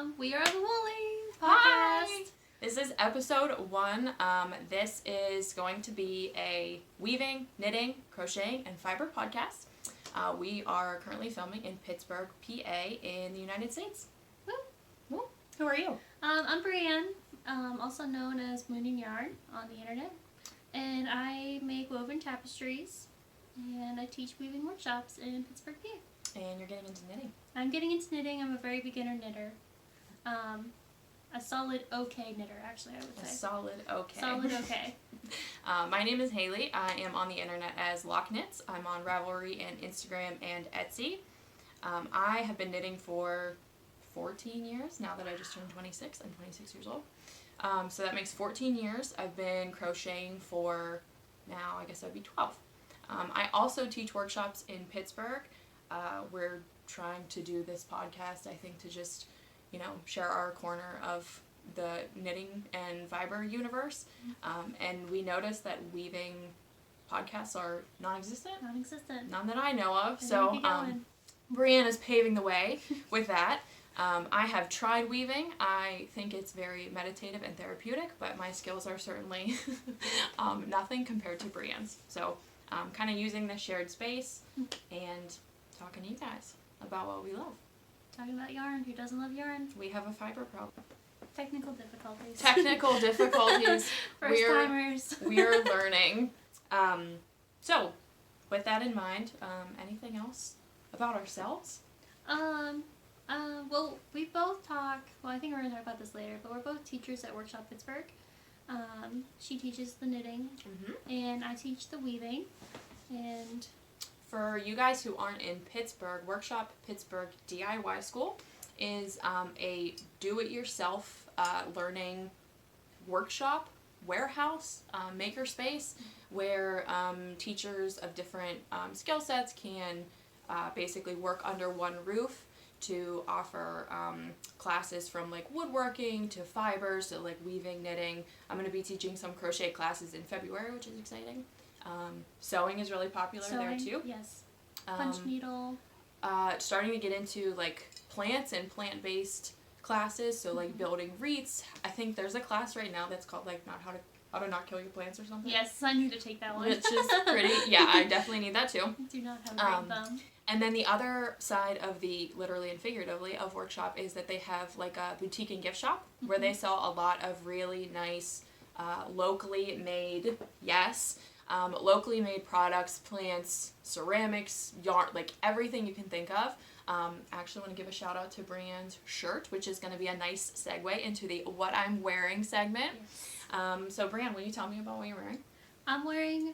We are the Woolies podcast. Hi! This is episode 1. This is going to be a weaving, knitting, crocheting, and fiber podcast. We are currently filming in Pittsburgh, PA, in the United States. Woo. Woo. Who are you? I'm Brienne, also known as Moon and Yarn on the internet, and I make woven tapestries, and I teach weaving workshops in Pittsburgh, PA. And you're getting into knitting. I'm getting into knitting. I'm a very beginner knitter. A solid okay knitter, actually, I would say. A solid okay. Solid okay. My name is Haley. I am on the internet as Lock Knits. I'm on Ravelry and Instagram and Etsy. I have been knitting for 14 years now that I just turned 26. I'm 26 years old. So that makes 14 years. I've been crocheting for now, I guess that would be 12. I also teach workshops in Pittsburgh. We're trying to do this podcast, I think, to just, share our corner of the knitting and fiber universe. And we noticed that weaving podcasts are non-existent. Non-existent. None that I know of. They So, need to be going. Brienne is paving the way with that. I have tried weaving. I think it's very meditative and therapeutic, but my skills are certainly nothing compared to Brienne's. So, kind of using this shared space and talking to you guys about what we love. Talking about yarn. Who doesn't love yarn? We have a fiber problem. Technical difficulties. Technical difficulties. First timers. We're learning. So, with that in mind, anything else about ourselves? Well, we both talk, I think we're going to talk about this later, but we're both teachers at Workshop Pittsburgh. She teaches the knitting, and I teach the weaving, and... For you guys who aren't in Pittsburgh, Workshop Pittsburgh DIY School is a do-it-yourself learning workshop, warehouse, makerspace, where teachers of different skill sets can basically work under one roof to offer classes from like woodworking to fibers to like weaving, knitting. I'm going to be teaching some crochet classes in February, which is exciting. Sewing is really popular there too. Yes. Punch needle. Starting to get into like plants and plant-based classes, so like building wreaths. I think there's a class right now that's called like how to not kill your plants or something. Yes, I need to take that one. Which is pretty. Yeah, I definitely need that too. I do not have a great thumb. And then the other side of the literally and figuratively of Workshop is that they have like a boutique and gift shop where they sell a lot of really nice locally made, locally made products, plants, ceramics, yarn, like everything you can think of. I actually want to give a shout out to Brienne's shirt, which is going to be a nice segue into the What I'm Wearing segment. Yes. So Brienne, will you tell me about what you're wearing? I'm wearing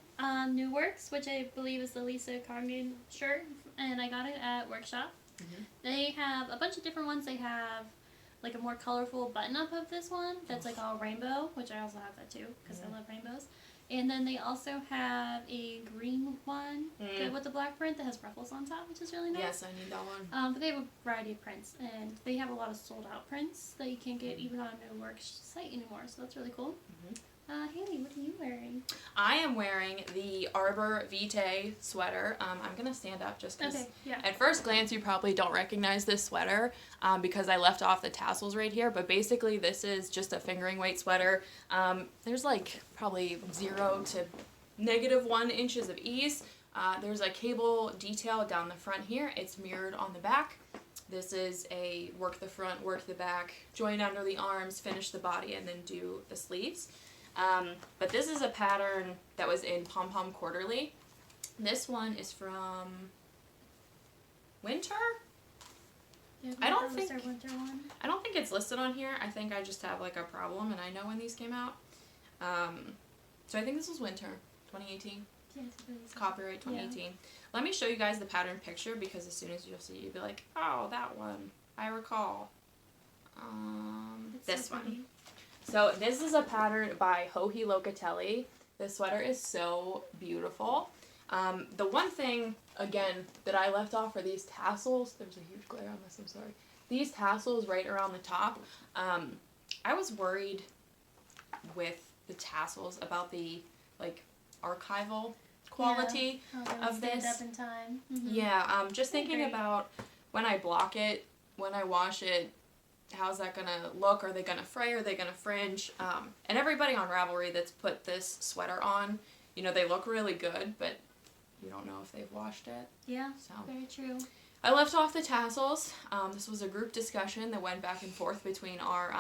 New Works, which I believe is the Lisa Carmen shirt, and I got it at Workshop. They have a bunch of different ones. They have like a more colorful button-up of this one that's like all rainbow, which I also have that too because I love rainbows. And then they also have a green one with the black print that has ruffles on top, which is really nice. Yes, I need that one. But they have a variety of prints, and they have a lot of sold-out prints that you can't get even on New Works site anymore, so that's really cool. Haley, what are you wearing? I am wearing the Arbor vitae sweater. I'm going to stand up just because at first glance you probably don't recognize this sweater because I left off the tassels right here, but basically this is just a fingering weight sweater. There's like probably 0 to -1 inches of ease. There's a cable detail down the front here. It's mirrored on the back. This is a work the front, work the back, join under the arms, finish the body, and then do the sleeves. But this is a pattern that was in Pom Pom Quarterly. This one is from Winter? I don't think it's listed on here. I think I just have like a problem and I know when these came out. So I think this was Winter 2018. Yeah, Copyright 2018. Yeah. Let me show you guys the pattern picture because as soon as you'll see it, you'll be like, oh, that one. I recall. This one. So this is a pattern by Joji Locatelli. This sweater is so beautiful. The one thing, again, that I left off are these tassels. There's a huge glare on this, I'm sorry. These tassels right around the top. I was worried with the tassels about the, like, archival quality of this. Up in time. Yeah, just thinking about when I block it, when I wash it, how's that gonna look? Are they gonna fray? Are they gonna fringe? And everybody on Ravelry that's put this sweater on, you know, they look really good, but you don't know if they've washed it. Yeah, so very true. I left off the tassels. This was a group discussion that went back and forth between our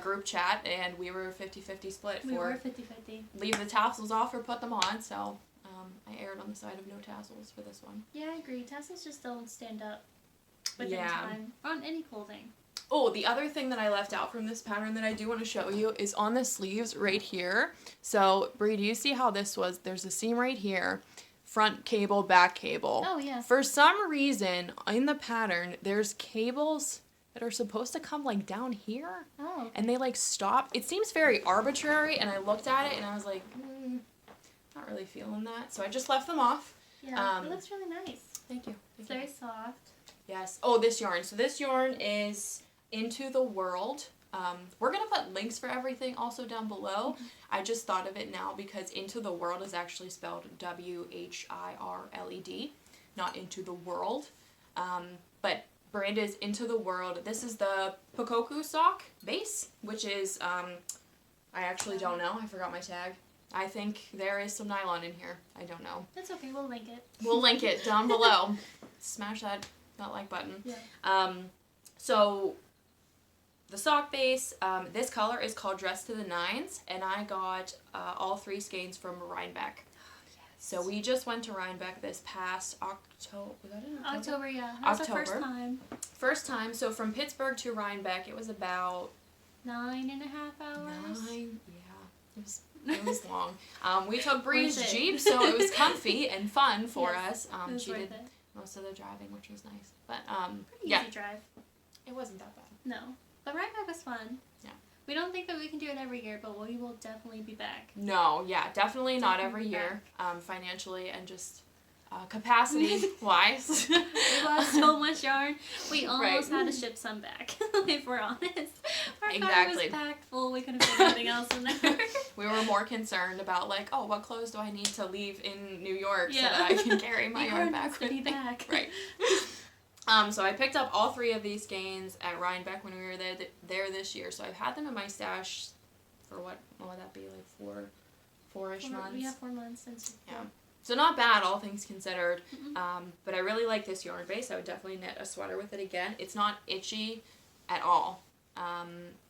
group chat, and we were 50-50 split. We were 50-50. Leave the tassels off or put them on, so I erred on the side of no tassels for this one. Yeah, I agree. Tassels just don't stand up within time on any clothing. Oh, the other thing that I left out from this pattern that I do want to show you is on the sleeves right here. So, Bree, do you see how this was? There's a seam right here. Front cable, back cable. Oh, yeah. For some reason, in the pattern, there's cables that are supposed to come, like, down here. Oh. Okay. And they, like, stop. It seems very arbitrary, and I looked at it, and I was like, not really feeling that. So I just left them off. Yeah, it looks really nice. Thank you. It's very soft. Yes. Oh, this yarn. So this yarn is Into the World. We're going to put links for everything also down below. Mm-hmm. I just thought of it now because Into the World is actually spelled W-H-I-R-L-E-D, not Into the World. But brand is Into the World. This is the Pikoku sock base, which is, I actually don't know. I forgot my tag. I think there is some nylon in here. I don't know. That's okay. We'll link it. We'll link it down below. Smash that like button. Yeah. So the sock base, this color is called Dress to the Nines, and I got all 3 skeins from Rhinebeck. Yes. So we just went to Rhinebeck this past October. Was that in October? October, yeah. That was our first time. First time. So from Pittsburgh to Rhinebeck, it was about 9.5 hours. 9. Yeah. It was long. We took Bree's Jeep, so it was comfy and fun for us. She did most of the driving, which was nice. But pretty easy drive. It wasn't that bad. No, but Rhinebeck was fun. Yeah. We don't think that we can do it every year, but we will definitely be back. No, yeah, definitely not every year. Financially and just capacity wise. We lost so much yarn. We almost had to ship some back, if we're honest. Our car was packed full. We couldn't fit anything else in there. We were more concerned about, like, oh, what clothes do I need to leave in New York so that I can carry my yarn back with me? Back. Right. So I picked up all 3 of these skeins at Rhinebeck when we were there this year. So I've had them in my stash for what would that be, like 4-ish months? Yeah, 4 months since. Yeah. So not bad, all things considered. Mm-hmm. But I really like this yarn base. I would definitely knit a sweater with it again. It's not itchy at all.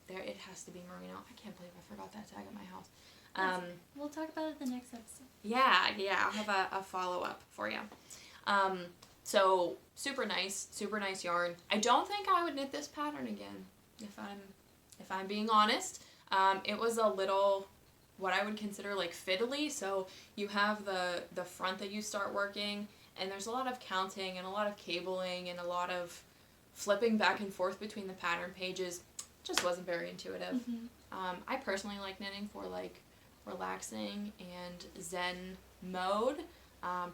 It has to be merino. I can't believe I forgot that tag at my house. We'll talk about it the next episode. Yeah, I'll have a follow-up for you. So super nice yarn. I don't think I would knit this pattern again, if I'm being honest. It was a little, what I would consider like fiddly. So you have the front that you start working, and there's a lot of counting and a lot of cabling and a lot of flipping back and forth between the pattern pages. Just wasn't very intuitive. Mm-hmm. I personally like knitting for like relaxing and zen mode.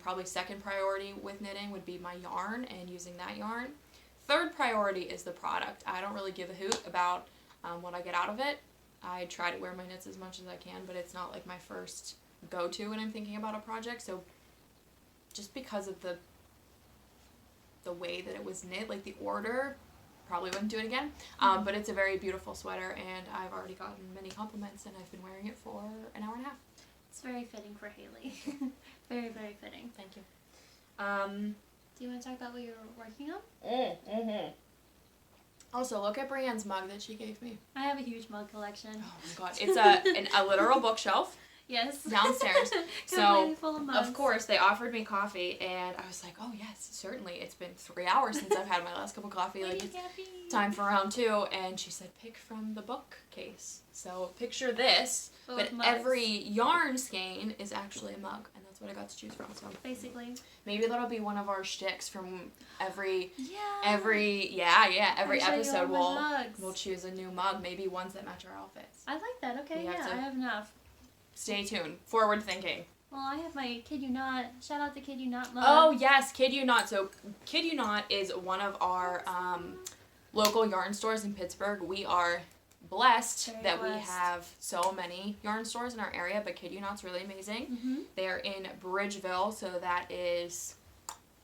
Probably second priority with knitting would be my yarn and using that yarn. Third priority is the product. I don't really give a hoot about what I get out of it. I try to wear my knits as much as I can, but it's not like my first go-to when I'm thinking about a project. So just because of the way that it was knit, like the order, probably wouldn't do it again. But it's a very beautiful sweater, and I've already gotten many compliments, and I've been wearing it for an hour and a half. It's very fitting for Haley. Very, very fitting. Thank you. Do you want to talk about what you're working on? Mm-hmm. Also, look at Brienne's mug that she gave me. I have a huge mug collection. Oh my god. It's a literal bookshelf. Yes. Downstairs. So, full of mugs. Of course, they offered me coffee, and I was like, oh yes, certainly. It's been 3 hours since I've had my last cup of coffee. Like, it's time for round 2. And she said, pick from the bookcase. So picture this, but every yarn skein is actually a mug, and that's what I got to choose from. So basically, maybe that'll be one of our shticks from every every episode. We'll choose a new mug, maybe ones that match our outfits. I like that. Okay, I have enough. Stay tuned. Forward thinking. Well, I have my Kid You Not. Shout out to Kid You Not mug. Oh yes, Kid You Not. So Kid You Not is one of our local yarn stores in Pittsburgh. We are blessed we have so many yarn stores in our area, but Kid You Not's really amazing. Mm-hmm. They're in Bridgeville, so that is,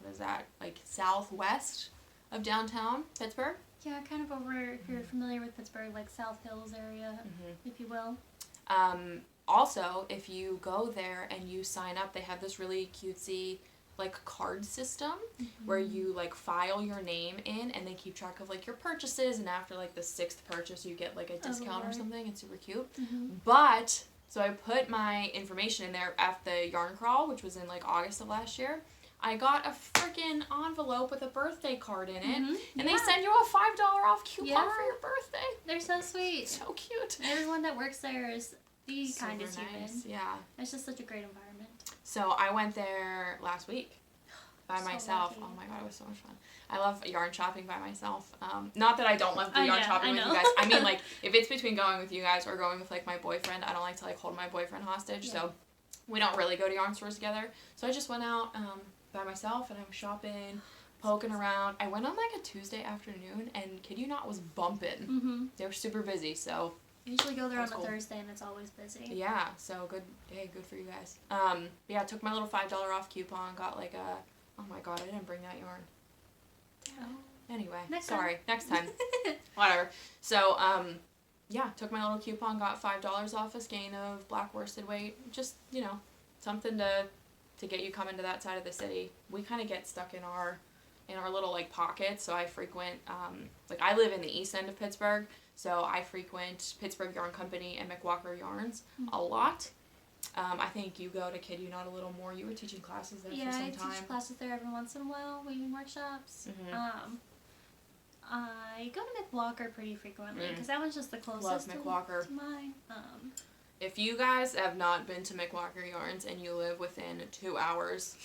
what is that, like southwest of downtown Pittsburgh? Yeah, kind of over, if you're familiar with Pittsburgh, like South Hills area, if you will. Also, if you go there and you sign up, they have this really cutesy, like, card system where you, like, file your name in and they keep track of, like, your purchases, and after, like, the 6th purchase, you get, like, a discount or something. It's super cute. But, so I put my information in there at the yarn crawl, which was in, like, August of last year. I got a freaking envelope with a birthday card in it, and they send you a $5 off coupon for your birthday. They're so sweet. So cute. Everyone that works there is the Super kindest human. Yeah. It's just such a great environment. So I went there last week by myself. Lucky. Oh my god, it was so much fun. I love yarn shopping by myself. Not that I don't love yarn shopping with you guys. I mean, like, if it's between going with you guys or going with, like, my boyfriend, I don't like to, like, hold my boyfriend hostage. So we don't really go to yarn stores together. So I just went out by myself, and I was shopping, poking around. I went on, like, a Tuesday afternoon, and kid you not, it was bumping. They were super busy, so I usually go there on a Thursday, and it's always busy. Yeah, so good. Hey, good for you guys. Yeah, I took my little $5 off coupon, got, like, a... Oh my god, I didn't bring that yarn. Oh. Anyway, next time. Whatever. So, yeah, took my little coupon, got $5 off a skein of black worsted weight. Just, you know, something to get you coming to that side of the city. We kind of get stuck in our little, like, pockets, so I frequent, like, I live in the east end of Pittsburgh, so I frequent Pittsburgh Yarn Company and McWalker Yarns a lot. I think you go to Kid You Not a little more. You were teaching classes there for some time. Yeah, I teach classes there every once in a while, weaving workshops. I go to McWalker pretty frequently, because that one's just the closest to mine. If you guys have not been to McWalker Yarns and you live within 2 hours,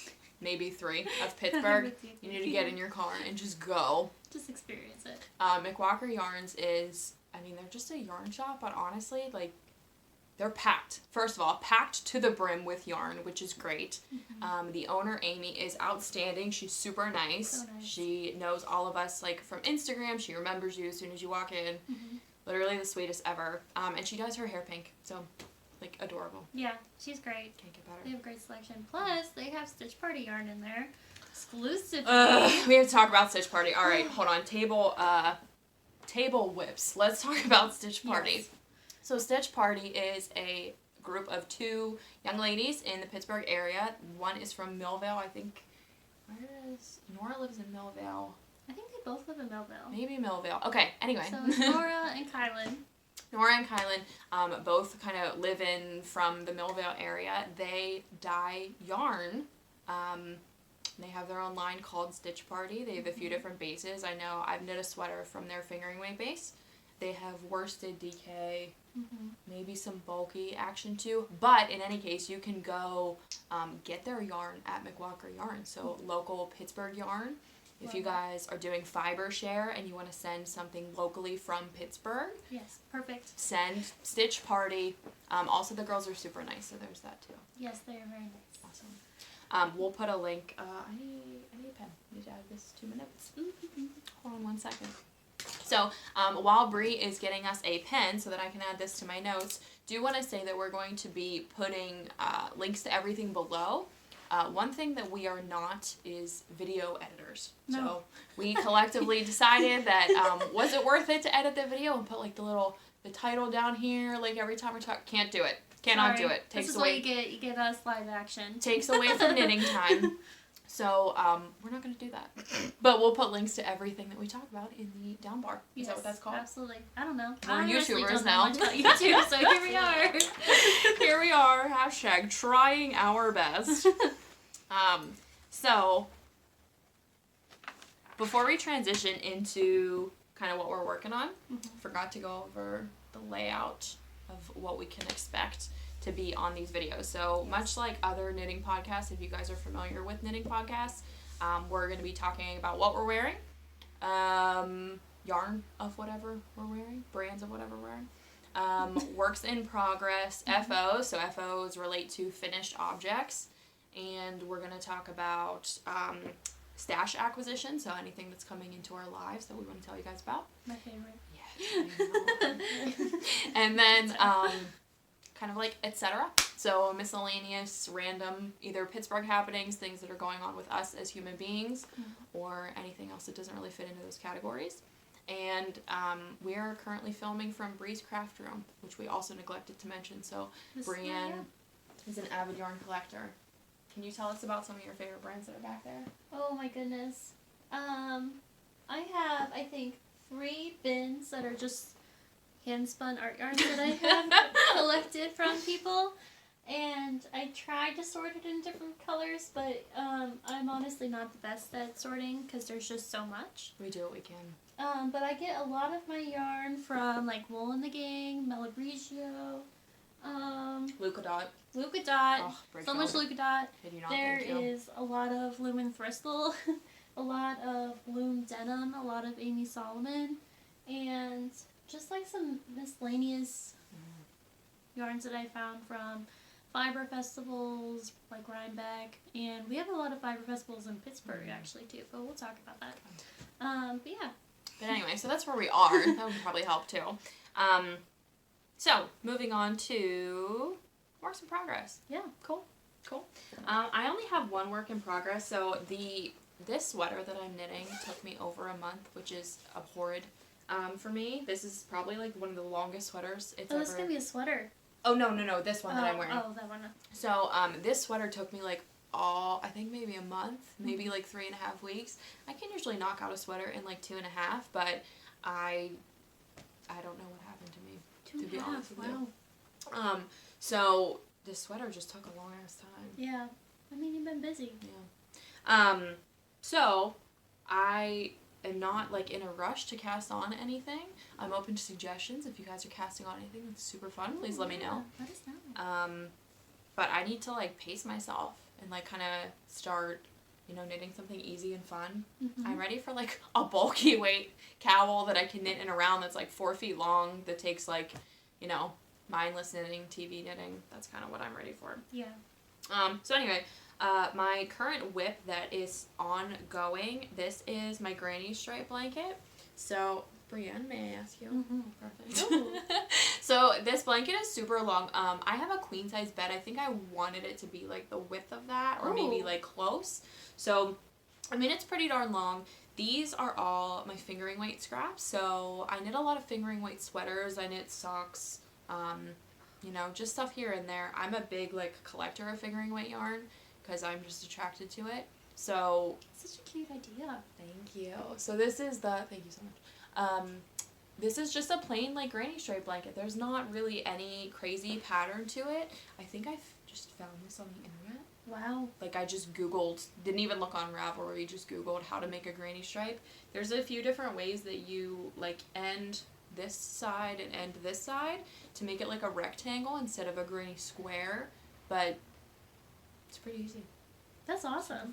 maybe 3, of Pittsburgh, you need to get in your car and just go. Just experience it. McWalker Yarns is, I mean, they're just a yarn shop, but honestly, like, they're packed. First of all, packed to the brim with yarn, which is great. The owner, Amy, is outstanding. She's super nice. So nice. She knows all of us, like, from Instagram. She remembers you as soon as you walk in. Literally the sweetest ever. And she dyes her hair pink, so, like, adorable. Yeah, she's great. Can't get better. They have a great selection. Plus, they have Stitch Party yarn in there. Exclusively. We have to talk about Stitch Party. All right, hold on. Table whips. Let's talk about Stitch Party. Yes. So Stitch Party is a group of 2 young ladies in the Pittsburgh area. One is from Millvale, I think. Nora lives in Millvale. I think they both live in Millvale. Maybe Millvale. Okay, anyway. So it's Nora and Kylan. Nora and Kylan both kind of live in from the Millvale area. They dye yarn. They have their own line called Stitch Party. They have a few different bases. I know I've knit a sweater from their fingering weight base. They have worsted DK, maybe some bulky action too. But in any case, you can go get their yarn at McWalker Yarn. So local Pittsburgh yarn. If you guys are doing fiber share and you want to send something locally from Pittsburgh. Yes, perfect. Send Stitch Party. Also, the girls are super nice, so there's that too. Yes, they are very nice. Awesome. We'll put a link. I need a pen. I need to add this 2 minutes. Hold on 1 second. So, while Bree is getting us a pen so that I can add this to my notes, do want to say that we're going to be putting links to everything below. One thing that we are not is video editors. No. So, we collectively decided that was it worth it to edit the video and put, like, the title down here, like, every time we talk? Can't do it. Cannot do it. This is what you get. You get us live action. Takes away from knitting time. So, we're not going to do that. But we'll put links to everything that we talk about in the down bar. Is that what that's called? Absolutely. I don't know. We're YouTubers now. I don't know much about YouTube, so here we are. Here we are. Hashtag trying our best. So, before we transition into kind of what we're working on, forgot to go over the layout of what we can expect to be on these videos. So much like other knitting podcasts, if you guys are familiar with knitting podcasts, we're going to be talking about what we're wearing, yarn of whatever we're wearing, brands of whatever we're wearing, works in progress, FOs, so FOs relate to finished objects, and we're going to talk about stash acquisition, so anything that's coming into our lives that we want to tell you guys about. My favorite. And then kind of like Etcetera, so miscellaneous random either Pittsburgh happenings, things that are going on with us as human beings, or anything else that doesn't really fit into those categories. And we are currently filming from Bree's Craft Room, which we also neglected to mention. So Brienne is an avid yarn collector. Can you tell us about some of your favorite brands that are back there? Oh my goodness. I have, I think, 3 bins that are just hand-spun art yarns that I have collected from people. And I tried to sort it in different colors, but I'm honestly not the best at sorting because there's just so much. We do what we can. But I get a lot of my yarn from like Wool and the Gang, Malabrigio, Luca Dot. Oh, so much Luca Dot. There thank you. is a lot of Loom and Thistle, a lot of Loom Denim, a lot of Amy Salomon, and just like some miscellaneous yarns that I found from fiber festivals like Rhinebeck, and we have a lot of fiber festivals in Pittsburgh actually too, but we'll talk about that. But yeah. But anyway, so that's where we are. That would probably help too. So moving on to works in progress. Yeah, cool. I only have one work in progress. So this sweater that I'm knitting took me over a month, which is abhorred for me. This is probably like one of the longest sweaters it's ever. This is gonna be a sweater. Oh no, this one that I'm wearing. Oh, that one. So this sweater took me like I think maybe a month, maybe like 3.5 weeks. I can usually knock out a sweater in like 2.5, but I don't know what happened to me. 2.5, to be honest with wow. you. So this sweater just took a long ass time. Yeah, I mean you've been busy. Yeah. So I am not like in a rush to cast on anything. I'm open to suggestions. If you guys are casting on anything that's super fun, please let me know. Let us know. But I need to like pace myself and like kind of start, knitting something easy and fun. Mm-hmm. I'm ready for like a bulky weight cowl that I can knit in a round that's like 4 feet long that takes like, mindless knitting, TV knitting. That's kind of what I'm ready for. Yeah. So anyway, my current whip that is ongoing, this is my granny stripe blanket. So, Brienne, may I ask you? Mm-hmm. Perfect. So this blanket is super long. I have a queen size bed. I think I wanted it to be like the width of that, or maybe like close. So, I mean, it's pretty darn long. These are all my fingering weight scraps. So I knit a lot of fingering weight sweaters. I knit socks. Just stuff here and there. I'm a big like collector of fingering weight yarn because I'm just attracted to it. So such a cute idea. Thank you. So thank you so much. This is just a plain like granny stripe blanket. There's not really any crazy pattern to it. I think I just found this on the internet. Wow. Like I just Googled, didn't even look on Ravelry, just Googled how to make a granny stripe. There's a few different ways that you like end this side and end this side to make it like a rectangle instead of a granny square, but it's pretty easy. That's awesome. It's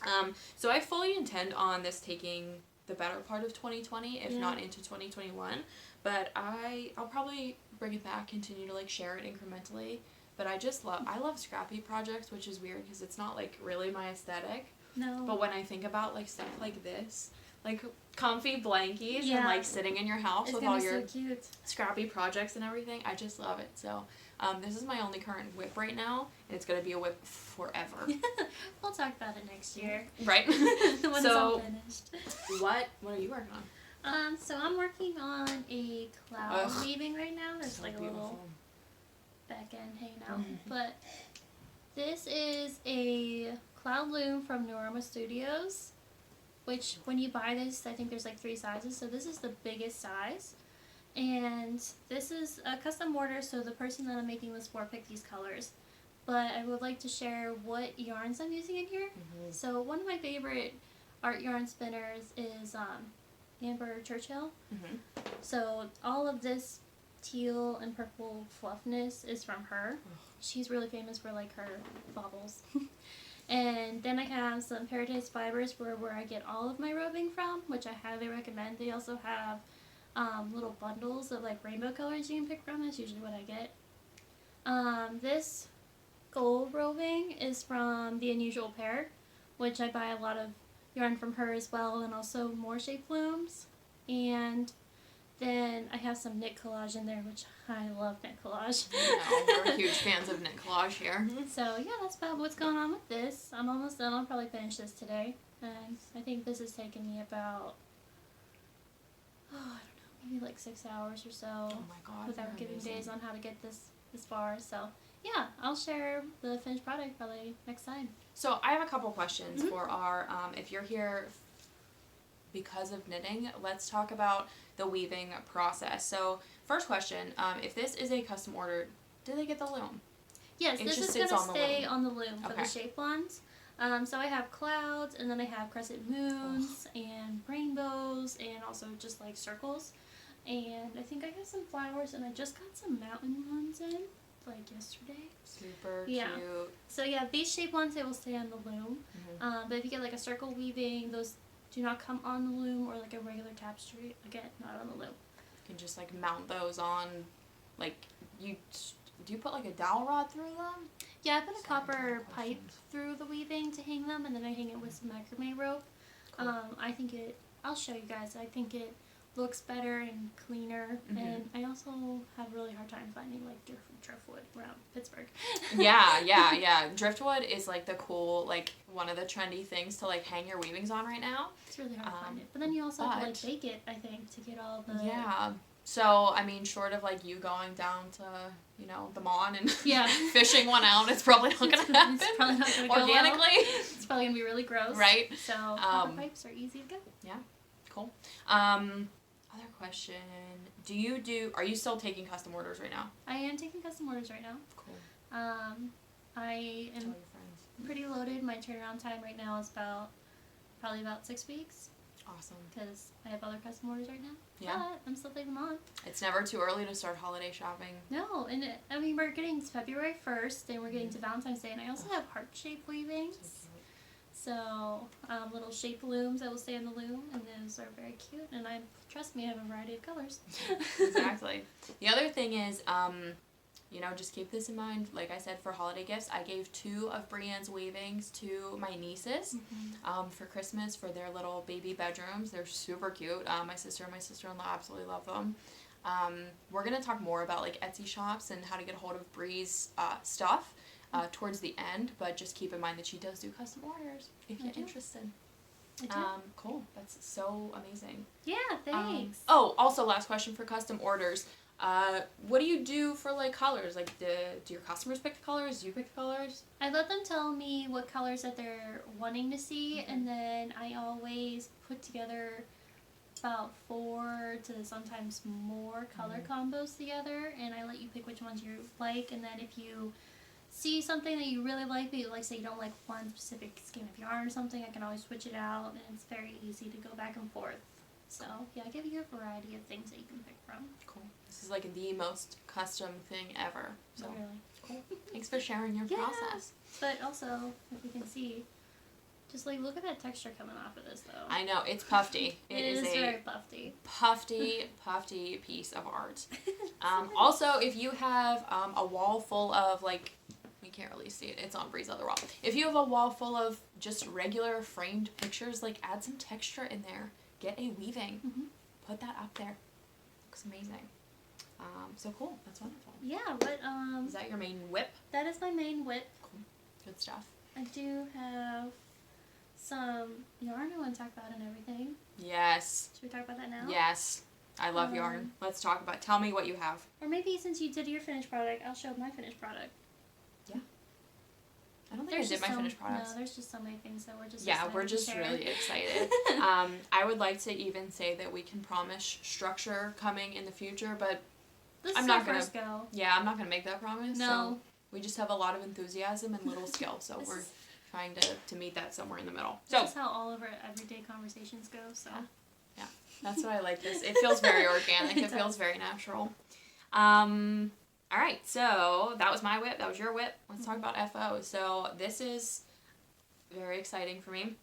fun. So I fully intend on this taking the better part of 2020, if not into 2021, but I'll probably bring it back, continue to like share it incrementally. But I love scrappy projects, which is weird because it's not like really my aesthetic. No. But when I think about like stuff like this, like comfy blankies and like sitting in your house with all your scrappy projects and everything, I just love it. So this is my only current whip right now, and it's gonna be a whip forever. We'll talk about it next year. Right. When it's all finished. What are you working on? So I'm working on a cloud weaving right now. There's so like beautiful. A little back end hanging out. Mm-hmm. But this is a cloud loom from Norma Studios, which when you buy this, I think there's like 3 sizes. So this is the biggest size. And this is a custom order, so the person that I'm making this for picked these colors. But I would like to share what yarns I'm using in here. Mm-hmm. So one of my favorite art yarn spinners is Amber Churchill. Mm-hmm. So all of this teal and purple fluffness is from her. She's really famous for like her baubles. And then I have some Paradise Fibers where I get all of my roving from, which I highly recommend. They also have little bundles of like rainbow colors you can pick from. That's usually what I get. This gold roving is from The Unusual Pair, which I buy a lot of yarn from her as well, and also more shape looms. And then I have some knit collage in there, which I love knit collage. We're huge fans of knit collage here. So yeah, that's about what's going on with this. I'm almost done. I'll probably finish this today. And I think this has taken me about I don't know, maybe like 6 hours or so. Oh my god. Without giving days on how to get this far. So yeah, I'll share the finished product probably next time. So I have a couple questions for our, if you're here because of knitting, let's talk about the weaving process. So first question, if this is a custom order, do they get the loom? Yes, this is going to stay on the loom for the shaped ones. So I have clouds, and then I have crescent moons and rainbows, and also just like circles. And I think I have some flowers, and I just got some mountain ones in, like yesterday. Super cute. So yeah, these shape ones, they will stay on the loom. But if you get like a circle weaving, those do not come on the loom, or like a regular tapestry, again, not on the loom. You can just like mount those on, like, do you put like a dowel rod through them? Yeah, I put a copper pipe through the weaving to hang them, and then I hang it with some macrame rope. Cool. I'll show you guys, I think it looks better and cleaner, and I also have a really hard time finding like driftwood around Pittsburgh. yeah. Driftwood is like the cool, like one of the trendy things to like hang your weavings on right now. It's really hard to find it, but then you also have to like bake it, I think, to get all the So, I mean, short of like you going down to, you know, the Mon and fishing one out, it's probably not going to happen. It's probably not going to go organically. Well. It's probably going to be really gross. Right. So, copper pipes are easy to get. Yeah. Cool. Other question. Are you still taking custom orders right now? I am taking custom orders right now. Cool. I am pretty loaded. My turnaround time right now is probably about 6 weeks. Awesome. Because I have other custom orders right now. Yeah. But I'm still taking them on. It's never too early to start holiday shopping. No, and we're getting to February 1st, and we're getting to Valentine's Day, and I also have heart-shaped weavings. So, little shaped looms that will stay on the loom, and those are very cute, and trust me, I have a variety of colors. Exactly. The other thing is, you know, just keep this in mind. Like I said, for holiday gifts, I gave 2 of Brienne's weavings to my nieces for Christmas for their little baby bedrooms. They're super cute. My sister and my sister-in-law absolutely love them. We're going to talk more about like Etsy shops and how to get a hold of Brie's stuff towards the end, but just keep in mind that she does do custom orders if you're interested. Cool. That's so amazing. Yeah, thanks. Also last question for custom orders. What do you do for like colors? Like, do your customers pick the colors? Do you pick the colors? I let them tell me what colors that they're wanting to see, and then I always put together about 4 to sometimes more color combos together, and I let you pick which ones you like, and then if you see something that you really like, but like say you don't like one specific skein of yarn or something, I can always switch it out, and it's very easy to go back and forth. So, yeah, I give you a variety of things that you can pick from. Cool. This is like the most custom thing ever. So, really. Cool. Thanks for sharing your process. But also, if you can see, just like look at that texture coming off of this though. I know, it's puffy. It is very puffy. Puffy piece of art. Also, if you have a wall full of like, we can't really see it, it's on Brie's other wall. If you have a wall full of just regular framed pictures, like add some texture in there. Get a weaving. Put that up there. Looks amazing. So cool. That's wonderful. Yeah, but is that your main whip? That is my main whip. Cool. Good stuff. I do have some yarn I want to talk about and everything. Yes. Should we talk about that now? Yes. I love yarn. Let's talk about. Tell me what you have. Or maybe since you did your finished product, I'll show my finished product. Yeah. I don't think I did my finished products. No, there's just so many things that we're just we're just really excited. I would like to even say that we can promise structure coming in the future, but I'm not gonna go. Yeah, I'm not gonna make that promise. No. So we just have a lot of enthusiasm and little skill, so we're trying to meet that somewhere in the middle. This is how all of our everyday conversations go. So. Yeah, that's why I like this. It feels very organic. It feels very natural. All right, so that was my whip. That was your whip. Let's talk about FOs. So this is very exciting for me.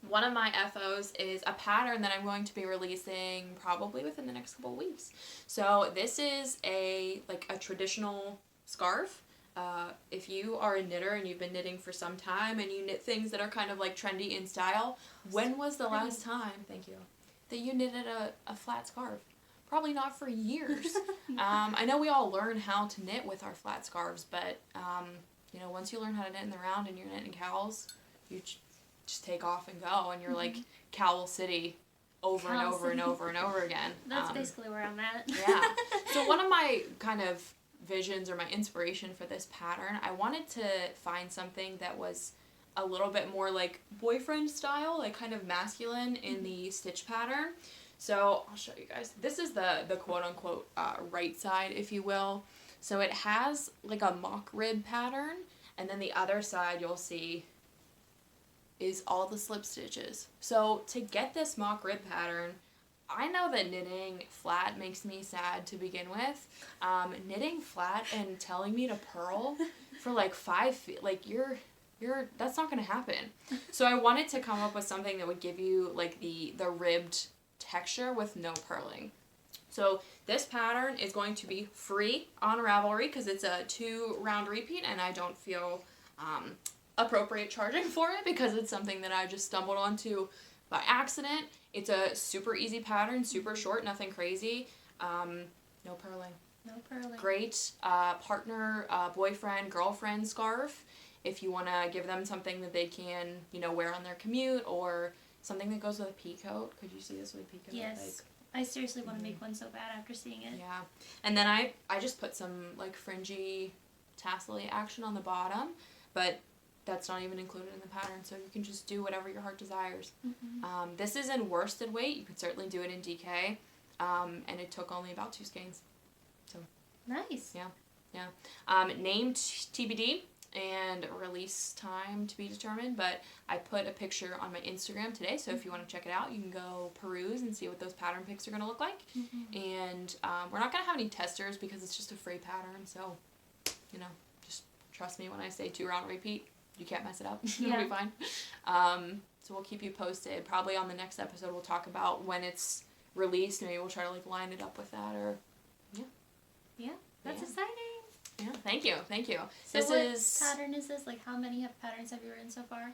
One of my FOs is a pattern that I'm going to be releasing probably within the next couple of weeks. So this is a traditional scarf. If you are a knitter and you've been knitting for some time and you knit things that are kind of like trendy in style, when was the last time, thank you, that you knitted a flat scarf? Probably not for years. I know we all learn how to knit with our flat scarves, but you know, once you learn how to knit in the round and you're knitting cowls, you just take off and go, and you're like Cowl City over and over and over and over again. That's basically where I'm at. Yeah. So one of my kind of visions or my inspiration for this pattern, I wanted to find something that was a little bit more like boyfriend style, like kind of masculine in the stitch pattern. So I'll show you guys. This is the quote-unquote right side, if you will. So it has like a mock rib pattern, and then the other side you'll see is all the slip stitches. So to get this mock rib pattern, I know that knitting flat makes me sad to begin with. Knitting flat and telling me to purl for like 5 feet, like that's not gonna happen. So I wanted to come up with something that would give you like the ribbed texture with no purling. So this pattern is going to be free on Ravelry because it's a 2-round repeat, and I don't feel appropriate charging for it because it's something that I just stumbled onto by accident. It's a super easy pattern, super short, nothing crazy. No purling. No purling. Great partner, boyfriend, girlfriend scarf if you want to give them something that they can, wear on their commute, or something that goes with a pea coat. Could you see this with a pea coat? Yes. I seriously want to make one so bad after seeing it. Yeah. And then I just put some like fringy tassel-y action on the bottom, but that's not even included in the pattern, so you can just do whatever your heart desires. Mm-hmm. This is in worsted weight. You could certainly do it in DK, and it took only about 2 skeins. So nice. Yeah. Named TBD and release time to be determined, but I put a picture on my Instagram today, so if you want to check it out, you can go peruse and see what those pattern pics are going to look like. Mm-hmm. And we're not going to have any testers because it's just a free pattern, so, just trust me when I say 2-round repeat. You can't mess it up. It'll be fine. So we'll keep you posted. Probably on the next episode we'll talk about when it's released. Maybe we'll try to like line it up with that, or yeah, that's exciting. Yeah, thank you. So what pattern is this? Like, how many patterns have you written so far?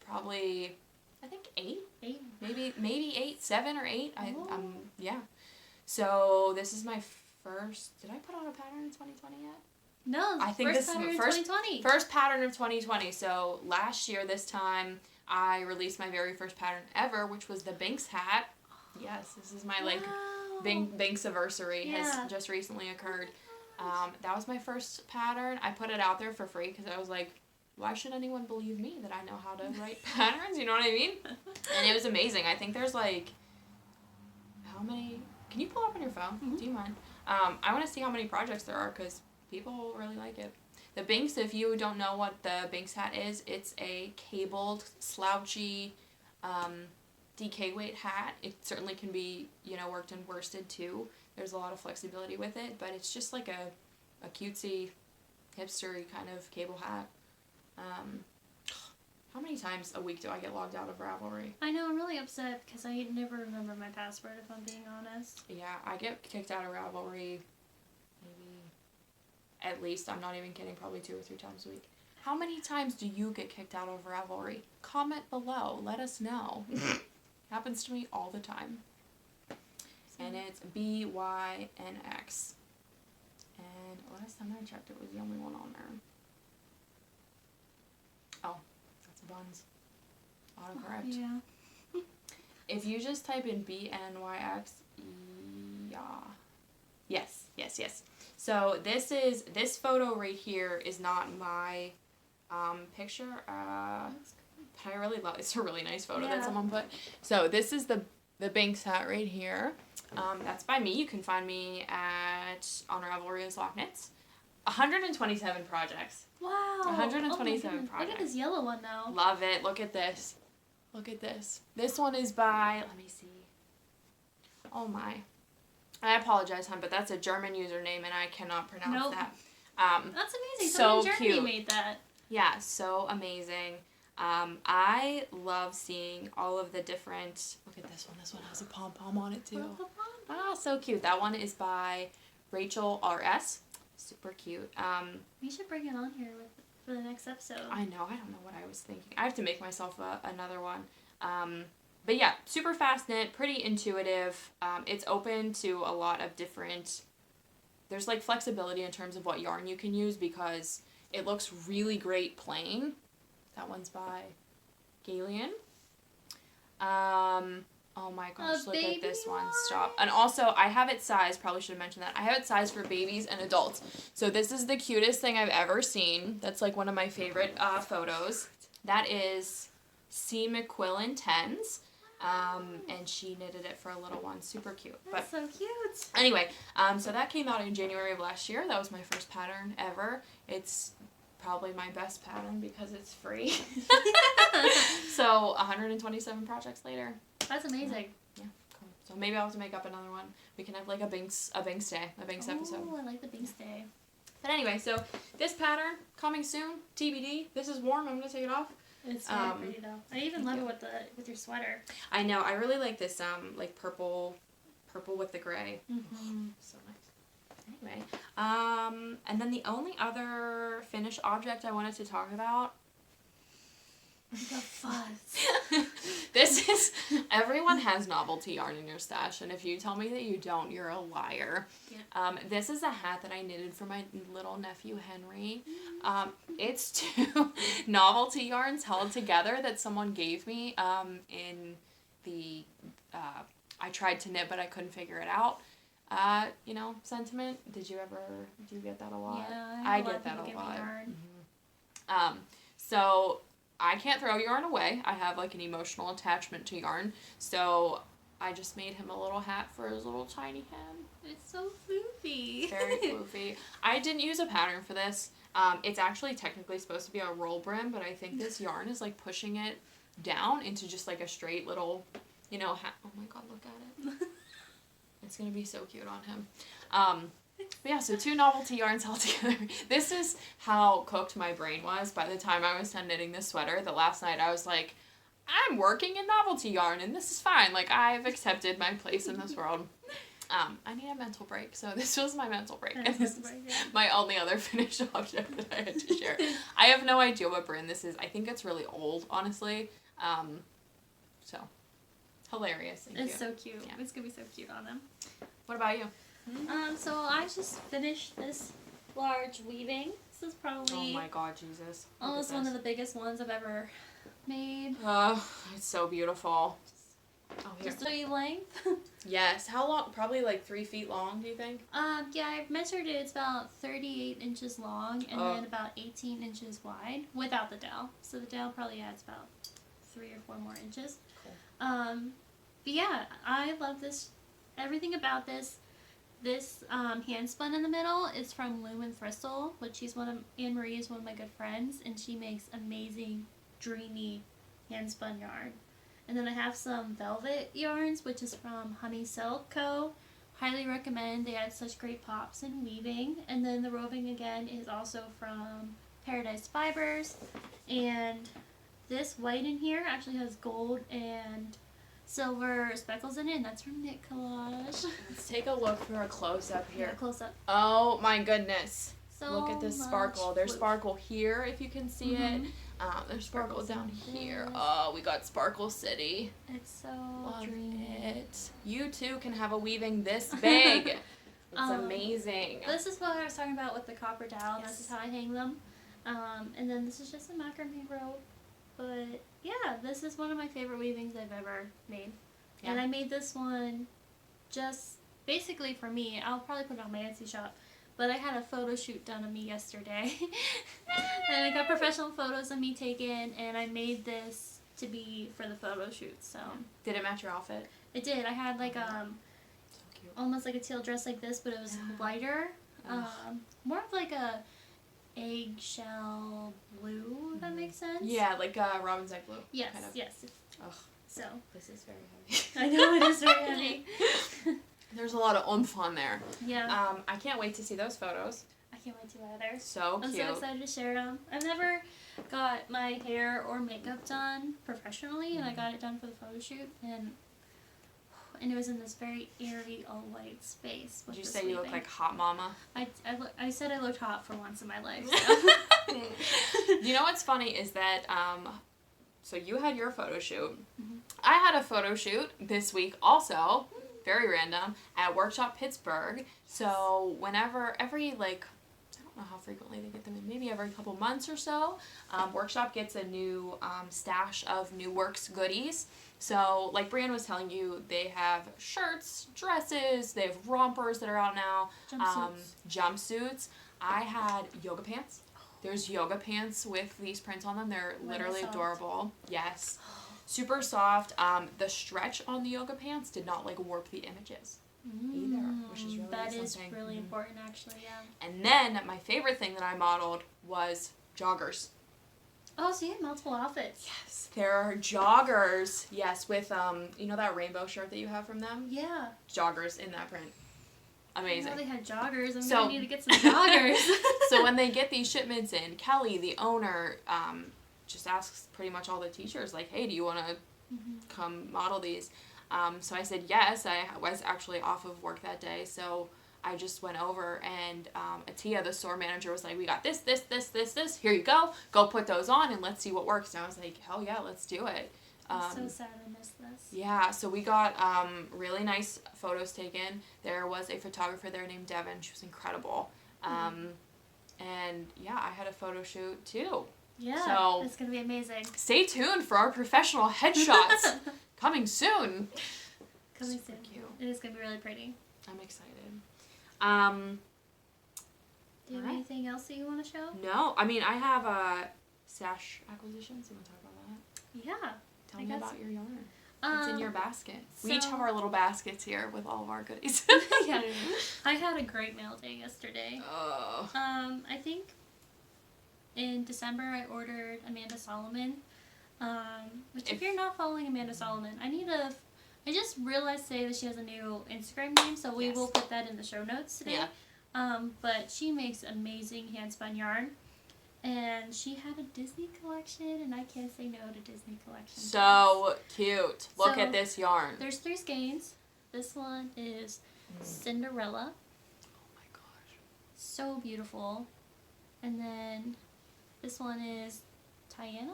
Probably, I think 8. 8. Maybe 8, 7 or 8. Yeah. So this is my first. Did I put on a pattern in 2020 yet? No, I think this is the first pattern of 2020. So last year, this time, I released my very first pattern ever, which was the Binks hat. Yes, this is my Binks anniversary has just recently occurred. That was my first pattern. I put it out there for free because I was like, why should anyone believe me that I know how to write patterns? You know what I mean? And it was amazing. I think there's like, how many? Can you pull up on your phone? Mm-hmm. Do you mind? I want to see how many projects there are because people really like it. The Binks, if you don't know what the Binks hat is, it's a cabled, slouchy, DK weight hat. It certainly can be, worked in worsted too. There's a lot of flexibility with it, but it's just like a cutesy, hipstery kind of cable hat. How many times a week do I get logged out of Ravelry? I know, I'm really upset because I never remember my password, if I'm being honest. Yeah, I get kicked out of Ravelry maybe, at least, I'm not even kidding, probably 2 or 3 times a week. How many times do you get kicked out of Ravelry? Comment below. Let us know. Happens to me all the time. And it's BYNX. And last time I checked, it was the only one on there. Oh, that's buns. Autocorrect. Yeah. If you just type in BNYX, yeah. Yes. So this photo right here is not my picture. But I really love. It's a really nice photo that someone put. So this is the Binks hat right here. That's by me. You can find me on Ravelry as Lock Knits. 127 projects. Wow. 127 projects. Look at this yellow one though. Love it. Look at this. This one is by, let me see. Oh my. I apologize, hon, but that's a German username and I cannot pronounce that. That's amazing. Someone in Germany made that. Yeah, so amazing. I love seeing all of the different, look at this one. This one has a pom-pom on it too. So cute. That one is by Rachel RS. Super cute. We should bring it on here for the next episode. I know. I don't know what I was thinking. I have to make myself another one. But yeah, super fast knit, pretty intuitive. It's open to a lot of different, there's like flexibility in terms of what yarn you can use because it looks really great plain. That one's by Galian. Oh my gosh, look at this one. Stop. And also, I have it sized, probably should have mentioned that. I have it sized for babies and adults. So this is the cutest thing I've ever seen. That's like one of my favorite photos. That is C. McQuillan 10s. And she knitted it for a little one. Super cute. That's so cute. Anyway, so that came out in January of last year. That was my first pattern ever. It's probably my best pattern because it's free. So 127 projects later. That's amazing. Yeah, cool. So maybe I'll have to make up another one. We can have like a Binks day, a Binks episode. Oh, I like the Binks day. But anyway, so this pattern coming soon. TBD. This is warm. I'm gonna take it off. It's very pretty though. I even love it with your sweater. I know. I really like this like purple with the gray. Mm-hmm. So nice. Anyway, and then the only other finished object I wanted to talk about. The fuzz. This is, everyone has novelty yarn in your stash, and if you tell me that you don't, you're a liar. Yeah. This is a hat that I knitted for my little nephew Henry. It's 2 novelty yarns held together that someone gave me in the, I tried to knit but I couldn't figure it out. Sentiment. Do you get that a lot? Yeah, I get that a lot. Mm-hmm. So I can't throw yarn away. I have like an emotional attachment to yarn. So I just made him a little hat for his little tiny head. It's so floofy. Very floofy. I didn't use a pattern for this. It's actually technically supposed to be a roll brim, but I think this yarn is like pushing it down into just like a straight little, hat. Oh my god, look at it. It's going to be so cute on him. But yeah, so 2 novelty yarns all together. This is how cooked my brain was by the time I was done knitting this sweater. The last night I was like, I'm working in novelty yarn and this is fine. Like, I've accepted my place in this world. I need a mental break, so this was my mental break. And this is my only other finished object that I had to share. I have no idea what brand this is. I think it's really old, honestly. So, hilarious. It's so cute. Yeah. It's going to be so cute on them. What about you? So I just finished this large weaving. This is probably... Oh my god, Jesus. Almost one of the biggest ones I've ever made. Oh, it's so beautiful. Oh, here. Just a length. Yes. How long? Probably like 3 feet long, do you think? Yeah, I've measured it. It's about 38 inches long and then about 18 inches wide without the dowel. So the dowel probably adds about 3 or 4 more inches. Cool. But yeah, I love this. Everything about this. This hand spun in the middle is from Loom and Thistle, which Anne Marie is one of my good friends, and she makes amazing, dreamy hand spun yarn. And then I have some velvet yarns, which is from Honey Silk Co. Highly recommend. They add such great pops in weaving. And then the roving again is also from Paradise Fibers. And this white in here actually has gold and silver speckles in it, and that's from Knit Collage. Let's take a look for a close-up here. Yeah, close-up. Oh my goodness. So look at this sparkle. There's sparkle here, if you can see it. There's sparkle down here. Oh, we got Sparkle City. It's so Love dreamy. it. You too can have a weaving this big. It's amazing. This is what I was talking about with the copper dowel. Yes. This is how I hang them. And then this is just a macrame rope. But yeah, this is one of my favorite weavings I've ever made. Yeah. And I made this one just basically for me. I'll probably put it on my Etsy shop. But I had a photo shoot done of me yesterday. And I got professional photos of me taken, and I made this to be for the photo shoot. So did it match your outfit? It did. I had like so cute. Almost like a teal dress like this, but it was lighter. More of like a eggshell blue, if that makes sense. Yeah, like robin's egg blue. Yes, kind of. Yes. Ugh. So this is very I heavy. know it is very heavy. There's a lot of oomph on there. Yeah. I can't wait to see those photos. I can't wait to either. So cute. I'm so excited to share them. I've never got my hair or makeup done professionally, and I got it done for the photo shoot, and it was in this very airy, all-white space. Did you say you look like hot mama? I said I looked hot for once in my life. So. You know what's funny is that, so you had your photo shoot. Mm-hmm. I had a photo shoot this week also. Very random, at Workshop Pittsburgh. So whenever, I don't don't know how frequently they get them in, maybe every couple months or so. Workshop gets a new stash of New Works goodies. So, like Brianne was telling you, they have shirts, dresses, they have rompers that are out now, jumpsuits. I had yoga pants. There's yoga pants with these prints on them. They're literally adorable. Yes. Super soft. The stretch on the yoga pants did not like warp the images either, which is really something. That is really important, actually, yeah. And then my favorite thing that I modeled was joggers. Oh, so you had multiple outfits. Yes. There are joggers, yes, with, you know that rainbow shirt that you have from them? Yeah. Joggers in that print. Amazing. I know they had joggers. I'm going to need to get some joggers. So when they get these shipments in, Kelly, the owner, just asks pretty much all the teachers, like, hey, do you want to come model these? So I said yes. I was actually off of work that day, so I just went over, and Atia, the store manager, was like, we got this, here you go put those on, and let's see what works. And I was like, hell yeah, let's do it. I'm so sad I missed this. Yeah, so we got really nice photos taken. There was a photographer there named Devin. She was incredible. And yeah, I had a photo shoot too. Yeah, so it's going to be amazing. Stay tuned for our professional headshots. Coming soon. Coming soon. Cute. It is going to be really pretty. I'm excited. Do you have anything else that you want to show? No. I mean, I have Stashquisitions. You want to talk about that? Yeah. Tell me about your yarn. What's in your basket? We each have our little baskets here with all of our goodies. Yeah. I had a great mail day yesterday. Oh. I think in December I ordered Amanda Salomon. Which if you're not following Amanda Salomon, I just realized today that she has a new Instagram name, so we will put that in the show notes today. Yeah. But she makes amazing hand-spun yarn. And she had a Disney collection, and I can't say no to Disney collections. So cute. Look at this yarn. There's 3 skeins. This one is Cinderella. Oh my gosh. So beautiful. And then this one is Tiana.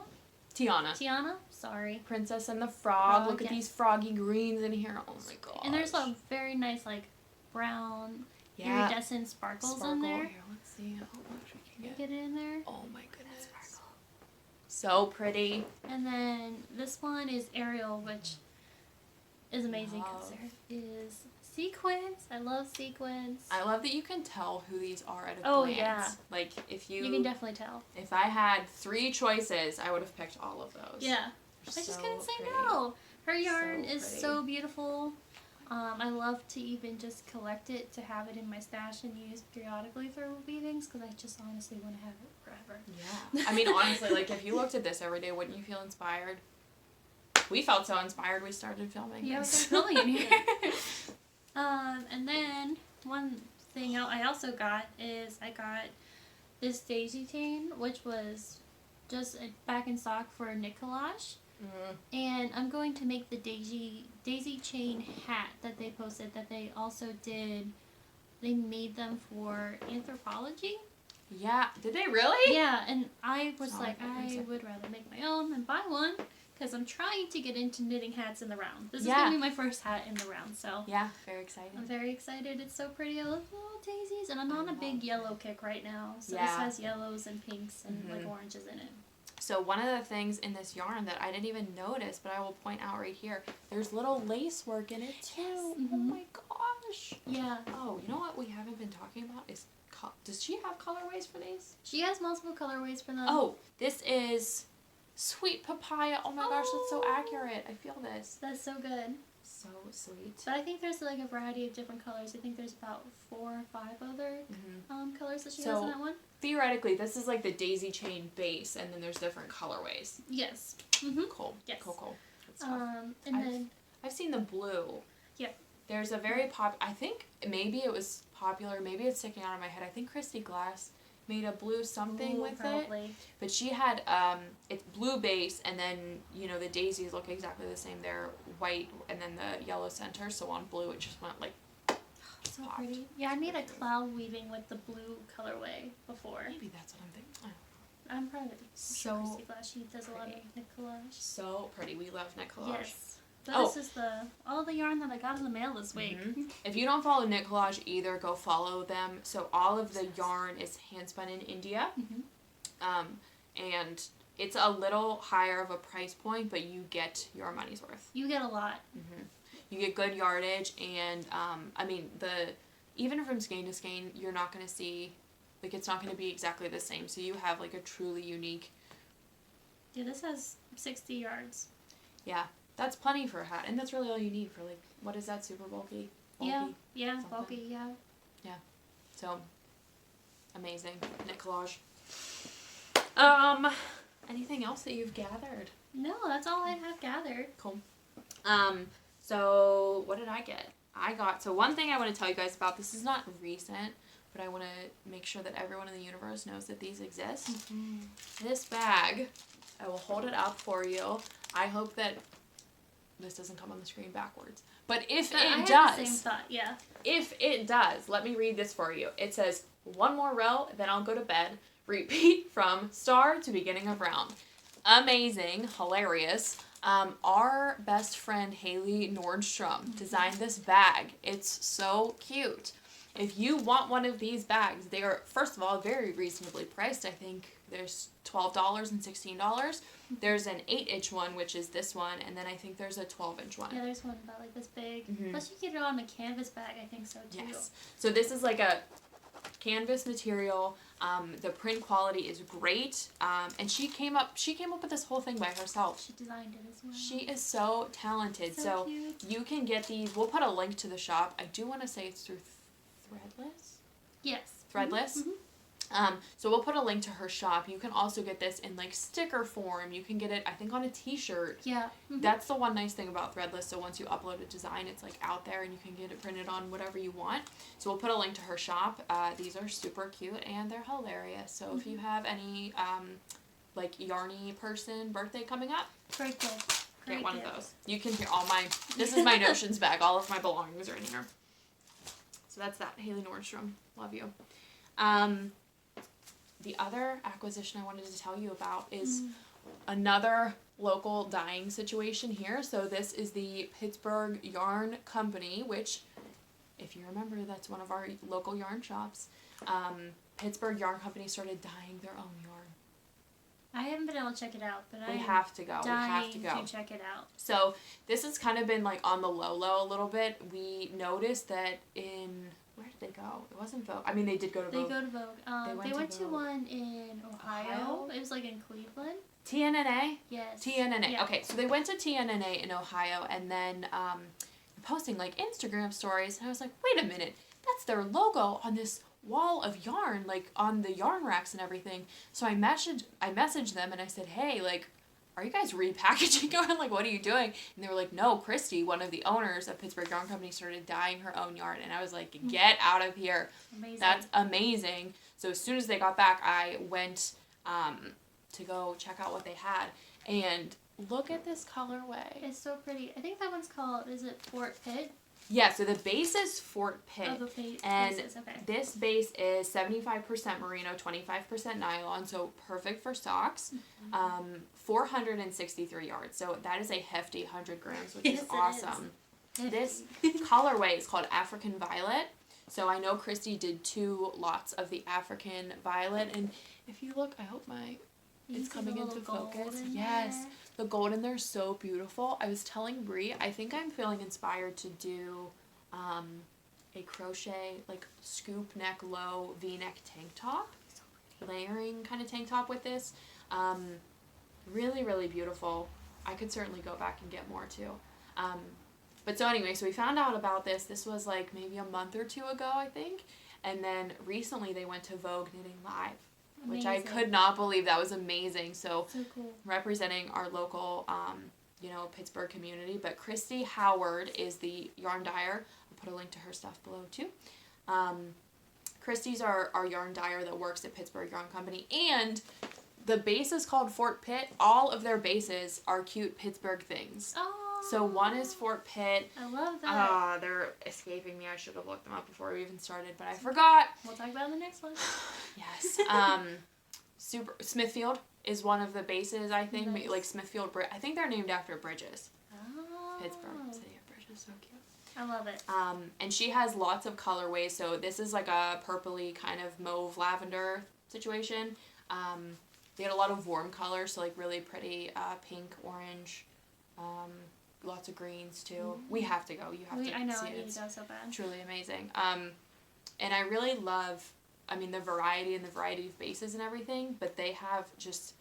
Sorry. Princess and the Frog. Look at these froggy greens in here. Oh my gosh. And there's a very nice, like, brown iridescent sparkles in there. Here, let's see how much we can get it in there. Oh my goodness. Sparkle. So pretty. And then this one is Ariel, which is amazing because there is sequins. I love sequins. I love that you can tell who these are at a glance. Oh, yeah. Like, if you can definitely tell. If I had 3 choices, I would have picked all of those. Yeah. I just couldn't say no. Her yarn is so beautiful. I love to even just collect it, to have it in my stash and use periodically for weavings, because I just honestly want to have it forever. Yeah. I mean, honestly, like, if you looked at this every day, wouldn't you feel inspired? We felt so inspired we started filming. Yeah, we started filming in here. And then one thing I also got is I got this daisy chain, which was just back in stock for Knit Collage. And I'm going to make the daisy chain hat that they posted, that they also did. They made them for Anthropology. Yeah. Did they really? Yeah, and I was I would rather make my own than buy one, because I'm trying to get into knitting hats in the round. This is going to be my first hat in the round, so. Yeah, very excited. I'm very excited. It's so pretty. I love little daisies, and I'm on a big yellow kick right now. So this has yellows and pinks and like oranges in it. So one of the things in this yarn that I didn't even notice, but I will point out right here, there's little lace work in it too. Yes. Oh my gosh. Yeah. Oh, you know what we haven't been talking about is, does she have colorways for these? She has multiple colorways for them. Oh, this is Sweet Papaya. Oh my gosh, that's so accurate. I feel this. That's so good. So sweet. But I think there's like a variety of different colors. I think there's about 4 or 5 other colors that she has in that one. Theoretically, this is like the daisy chain base, and then there's different colorways. Yes. Cool. Yes. Cool. Good stuff. And I've seen the blue. Yep. There's a very I think maybe it was popular, maybe it's sticking out of my head. I think Christy Glass made a blue something with it. But she had, it's blue base, and then, you know, the daisies look exactly the same. They're white, and then the yellow center, so on blue it just went like, so pretty. Yeah, I made a cloud weaving with the blue colorway before. Maybe that's what I'm thinking. I'm proud of it. So Christy Glass, she does a lot of Knit Collage. So pretty. We love Knit Collage. Yes. But this is all the yarn that I got in the mail this week. If you don't follow Knit Collage either, go follow them. So all of the yarn is hand spun in India. And it's a little higher of a price point, but you get your money's worth. You get a lot. You get good yardage, and I mean, even from skein to skein, you're not going to see, like, it's not going to be exactly the same. So you have, like, a truly unique. Yeah, this has 60 yards. Yeah, that's plenty for a hat, and that's really all you need for, like, what is that, super bulky? Yeah, something. bulky, yeah. Yeah, so, amazing. Knit Collage. Anything else that you've gathered? No, that's all I have gathered. Cool. So what did I get? So one thing I want to tell you guys about, this is not recent, but I want to make sure that everyone in the universe knows that these exist. This bag, I will hold it up for you. I hope that this doesn't come on the screen backwards. But if it does, the same thought, yeah. If it does, let me read this for you. It says, one more row, then I'll go to bed. Repeat from star to beginning of round. Amazing, hilarious. Our best friend Haley Nordstrom designed this bag. It's so cute. If you want one of these bags, they are, first of all, very reasonably priced. I think there's $12 and $16. There's an 8-inch one, which is this one, and then I think there's a 12-inch one. Yeah, there's one about like this big. Plus you get it on a canvas bag, I think so too. Yes. So this is like a canvas material. The print quality is great. And she came up with this whole thing by herself. She designed it as well. She is so talented. So cute. You can get these. We'll put a link to the shop. I do want to say it's through Threadless. Yes. Threadless. So we'll put a link to her shop. You can also get this in like sticker form. You can get it, I think, on a t-shirt. Yeah. That's the one nice thing about Threadless. So once you upload a design, it's like out there and you can get it printed on whatever you want. So we'll put a link to her shop. These are super cute and they're hilarious. So if you have any like yarny person birthday coming up, great gift. Get one of those. You can hear this is my notions bag. All of my belongings are in here. So that's that. Haley Nordstrom. Love you. The other acquisition I wanted to tell you about is another local dyeing situation here. So this is the Pittsburgh Yarn Company, which, if you remember, that's one of our local yarn shops. Pittsburgh Yarn Company started dyeing their own yarn. I haven't been able to check it out, but we have to go. We have to go. To check it out. So this has kind of been like on the low a little bit. We noticed that where did they go? It wasn't Vogue. I mean, they did go to Vogue. They go to Vogue. They went to one in Ohio. It was like in Cleveland. TNNA? Yes. TNNA. Yeah. Okay, so they went to TNNA in Ohio, and then posting like Instagram stories, and I was like, wait a minute, that's their logo on this wall of yarn, like on the yarn racks and everything. So I messaged them and I said, hey, like, are you guys repackaging yarn? Like, what are you doing? And they were like, no, Christy, one of the owners of Pittsburgh Yarn Company, started dyeing her own yarn. And I was like, get out of here. Amazing. That's amazing. So as soon as they got back, I went to go check out what they had. And look at this colorway. It's so pretty. I think that one's called, is it Fort Pitt? Yeah, so the base is Fort Pitt. Oh, the base. And okay. This base is 75% merino, 25% nylon, so perfect for socks. 463 yards, so that is a hefty 100 grams, which is awesome. This colorway is called African Violet. So I know Christy did 2 lots of the African Violet, and if you look, I hope it's coming into focus. Yes, the gold in there is so beautiful. I was telling Brie, I think I'm feeling inspired to do a crochet, like scoop neck low V-neck tank top, layering kind of tank top with this. Really, really beautiful. I could certainly go back and get more too. But so anyway, so we found out about this. This was like maybe a month or 2 ago, I think. And then recently they went to Vogue Knitting Live. Amazing. Which I could not believe. That was amazing. So cool. Representing our local, Pittsburgh community. But Christy Howard is the yarn dyer. I'll put a link to her stuff below too. Christy's our yarn dyer that works at Pittsburgh Yarn Company. And the base is called Fort Pitt. All of their bases are cute Pittsburgh things. Oh. So one is Fort Pitt. I love that. They're escaping me. I should have looked them up before we even started, but I forgot. We'll talk about it in the next one. Yes. Smithfield is one of the bases, I think. Nice. Like Smithfield, I think they're named after bridges. Oh. Pittsburgh City of Bridges, so cute. I love it. And she has lots of colorways. So this is like a purpley kind of mauve lavender situation. They had a lot of warm colors, so like really pretty pink, orange, lots of greens too. Mm-hmm. We have to go. You have to. I know. See I it. need to go so bad. Truly amazing. And I really love, I mean, the variety of bases and everything. But they have just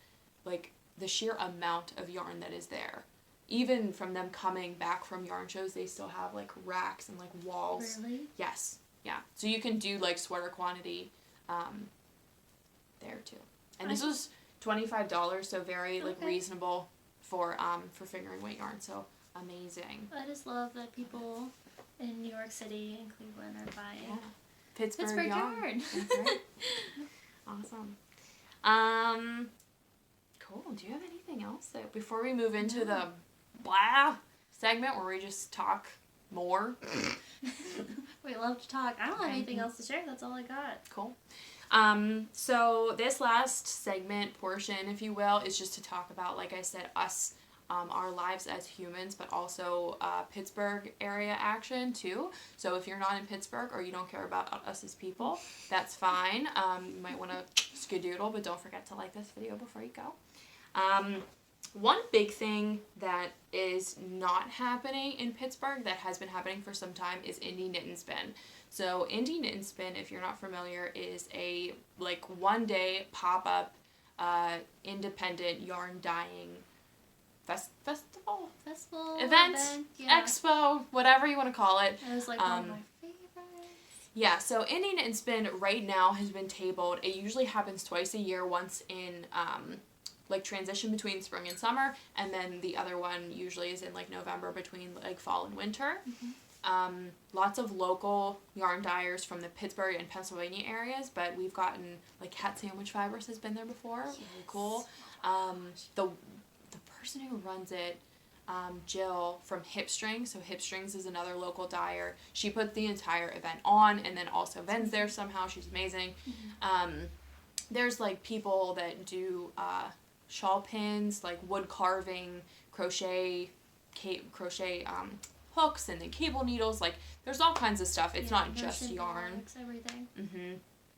like the sheer amount of yarn that is there. Even from them coming back from yarn shows, they still have like racks and like walls. Really? Yes. Yeah. So you can do like sweater quantity there too. And this was $25, so very like reasonable for fingering weight yarn. So amazing. I just love that people in New York City and Cleveland are buying Pittsburgh yarn. That's right. Awesome. Cool. Do you have anything else that before we move into the blah segment where we just talk more? We love to talk. I don't have anything else to share. That's all I got. Cool. So this last segment portion, if you will, is just to talk about, like I said, us, our lives as humans, but also Pittsburgh area action too. So if you're not in Pittsburgh or you don't care about us as people, that's fine. You might want to skedoodle, but don't forget to like this video before you go. One big thing that is not happening in Pittsburgh that has been happening for some time is Indie Knit and Spin. So Indie Knit and Spin, if you're not familiar, is a like one-day pop-up independent yarn dyeing festival, event, expo, whatever you want to call it. It was like one of my favorites. Yeah, so Indie Knit and Spin right now has been tabled. It usually happens twice a year, once in like transition between spring and summer, and then the other one usually is in like November between like fall and winter. Mm-hmm. Lots of local yarn dyers from the Pittsburgh and Pennsylvania areas, but we've gotten like Cat Sandwich Fibers has been there before. Yes. Really cool. The person who runs it, Jill from Hip Strings. So Hip Strings is another local dyer. She put the entire event on and then also vends there somehow. She's amazing. Mm-hmm. There's like people that do shawl pins, like wood carving, crochet hooks, and then cable needles. Like there's all kinds of stuff. It's not just yarn. Bags, everything. Mm-hmm.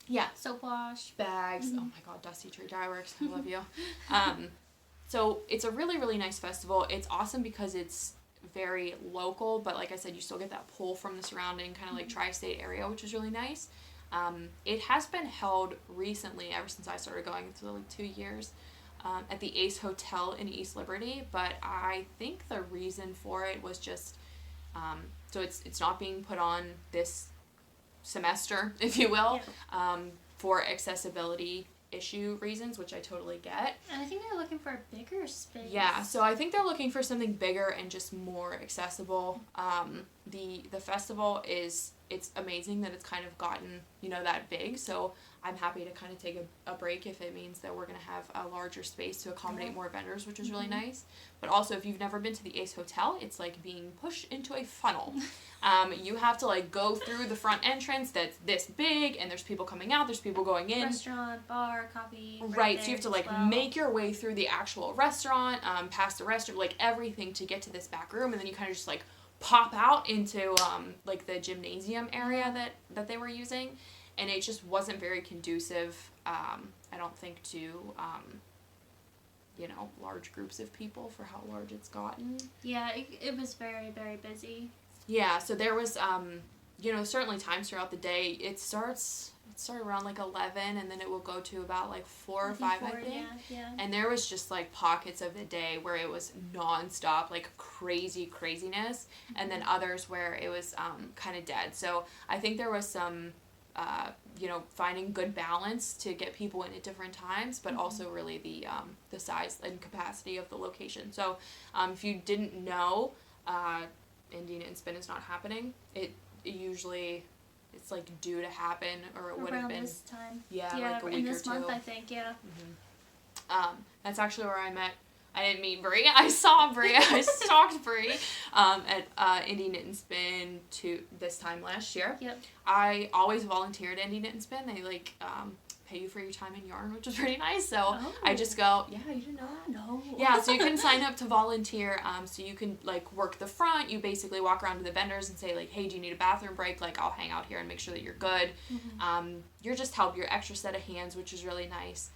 Yeah. Soap wash. Bags. Mm-hmm. Oh my God, Dusty Tree Dye Works. I love you. So it's a really, really nice festival. It's awesome because it's very local, but like I said, you still get that pull from the surrounding kind of like tri-state area, which is really nice. It has been held recently, ever since I started going. It's like 2 years. At the Ace Hotel in East Liberty, but I think the reason for it was just so it's not being put on this semester, if you will, for accessibility issue reasons, which I totally get. And I think they're looking for a bigger space. Yeah, so I think they're looking for something bigger and just more accessible. The festival it's amazing that it's kind of gotten, that big, so I'm happy to kind of take a break if it means that we're going to have a larger space to accommodate more vendors, which is really nice. But also, if you've never been to the Ace Hotel, it's like being pushed into a funnel. You have to like go through the front entrance that's this big, and there's people coming out, there's people going in. Restaurant, bar, coffee. Right, so you have to like make your way through the actual restaurant, past the restroom, like everything to get to this back room, and then you kind of just like pop out into like the gymnasium area that they were using. And it just wasn't very conducive, I don't think, to, large groups of people for how large it's gotten. Yeah, it was very, very busy. Yeah, so there was, certainly times throughout the day. It started around like 11, and then it will go to about like 4 or 5, I think. Yeah. And there was just like pockets of the day where it was nonstop, like craziness, mm-hmm. and then others where it was kind of dead. So I think there was some... finding good balance to get people in at different times, but mm-hmm. also really the size and capacity of the location. So if you didn't know, Indie Knit and Spin is not happening. It usually it's like due to happen, or it would have been around this time. Yeah, like a week or two. In this month, I think. Yeah. Mm-hmm. That's actually where I met. I didn't meet Brie. I saw Brie. I stalked Brie at Indie Knit and Spin this time last year. Yep. I always volunteered at Indie Knit and Spin. They pay you for your time in yarn, which was pretty nice. So I just go, yeah, you didn't know that? No. Yeah, so you can sign up to volunteer. So you can, like, work the front. You basically walk around to the vendors and say, like, hey, do you need a bathroom break? Like, I'll hang out here and make sure that you're good. You're just help, your extra set of hands, which is really nice.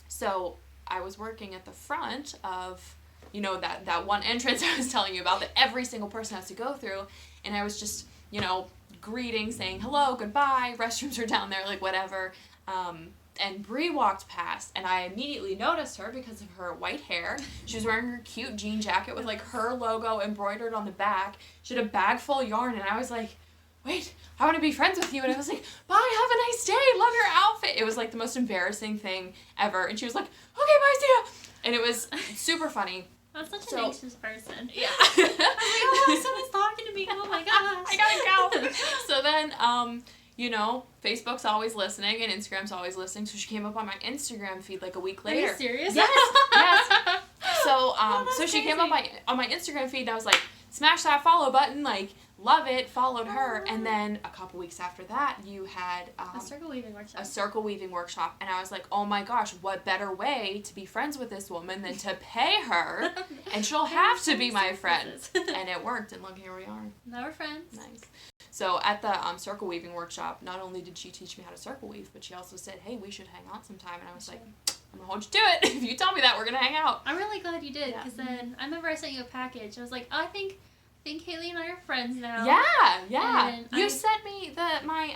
So I was working at the front of, you know, that one entrance I was telling you about that every single person has to go through. And I was just, you know, greeting, saying hello, goodbye, restrooms are down there, like, whatever. And Bree walked past, and I immediately noticed her because of her white hair. She was wearing her cute jean jacket with, like, her logo embroidered on the back. She had a bag full of yarn, and I was like, wait, I want to be friends with you. And I was like, bye, have a nice day, love your outfit. It was, like, the most embarrassing thing ever. And she was like, okay, bye, see ya. And it was super funny. I'm such an anxious person. Yeah. I'm like, oh, someone's talking to me. Oh my gosh. I gotta go. So then, you know, Facebook's always listening and Instagram's always listening. So she came up on my Instagram feed like a week later. Are you serious? Yes. So, so she crazy. came up on my Instagram feed and I was like, smash that follow button, like, love it, followed her. And then a couple weeks after that, you had a circle weaving workshop. A circle weaving workshop. And I was like, oh my gosh, what better way to be friends with this woman than to pay her? And she'll have to be my friend. And it worked. And look, here we are. Now we're friends. Nice. So at the circle weaving workshop, not only did she teach me how to circle weave, but she also said, hey, we should hang out sometime. And I was like, I'm going to hold you to it. If you tell me that, we're going to hang out. I'm really glad you did, because then I remember I sent you a package. I was like, oh, I think Haley and I are friends now. Yeah. And you sent me my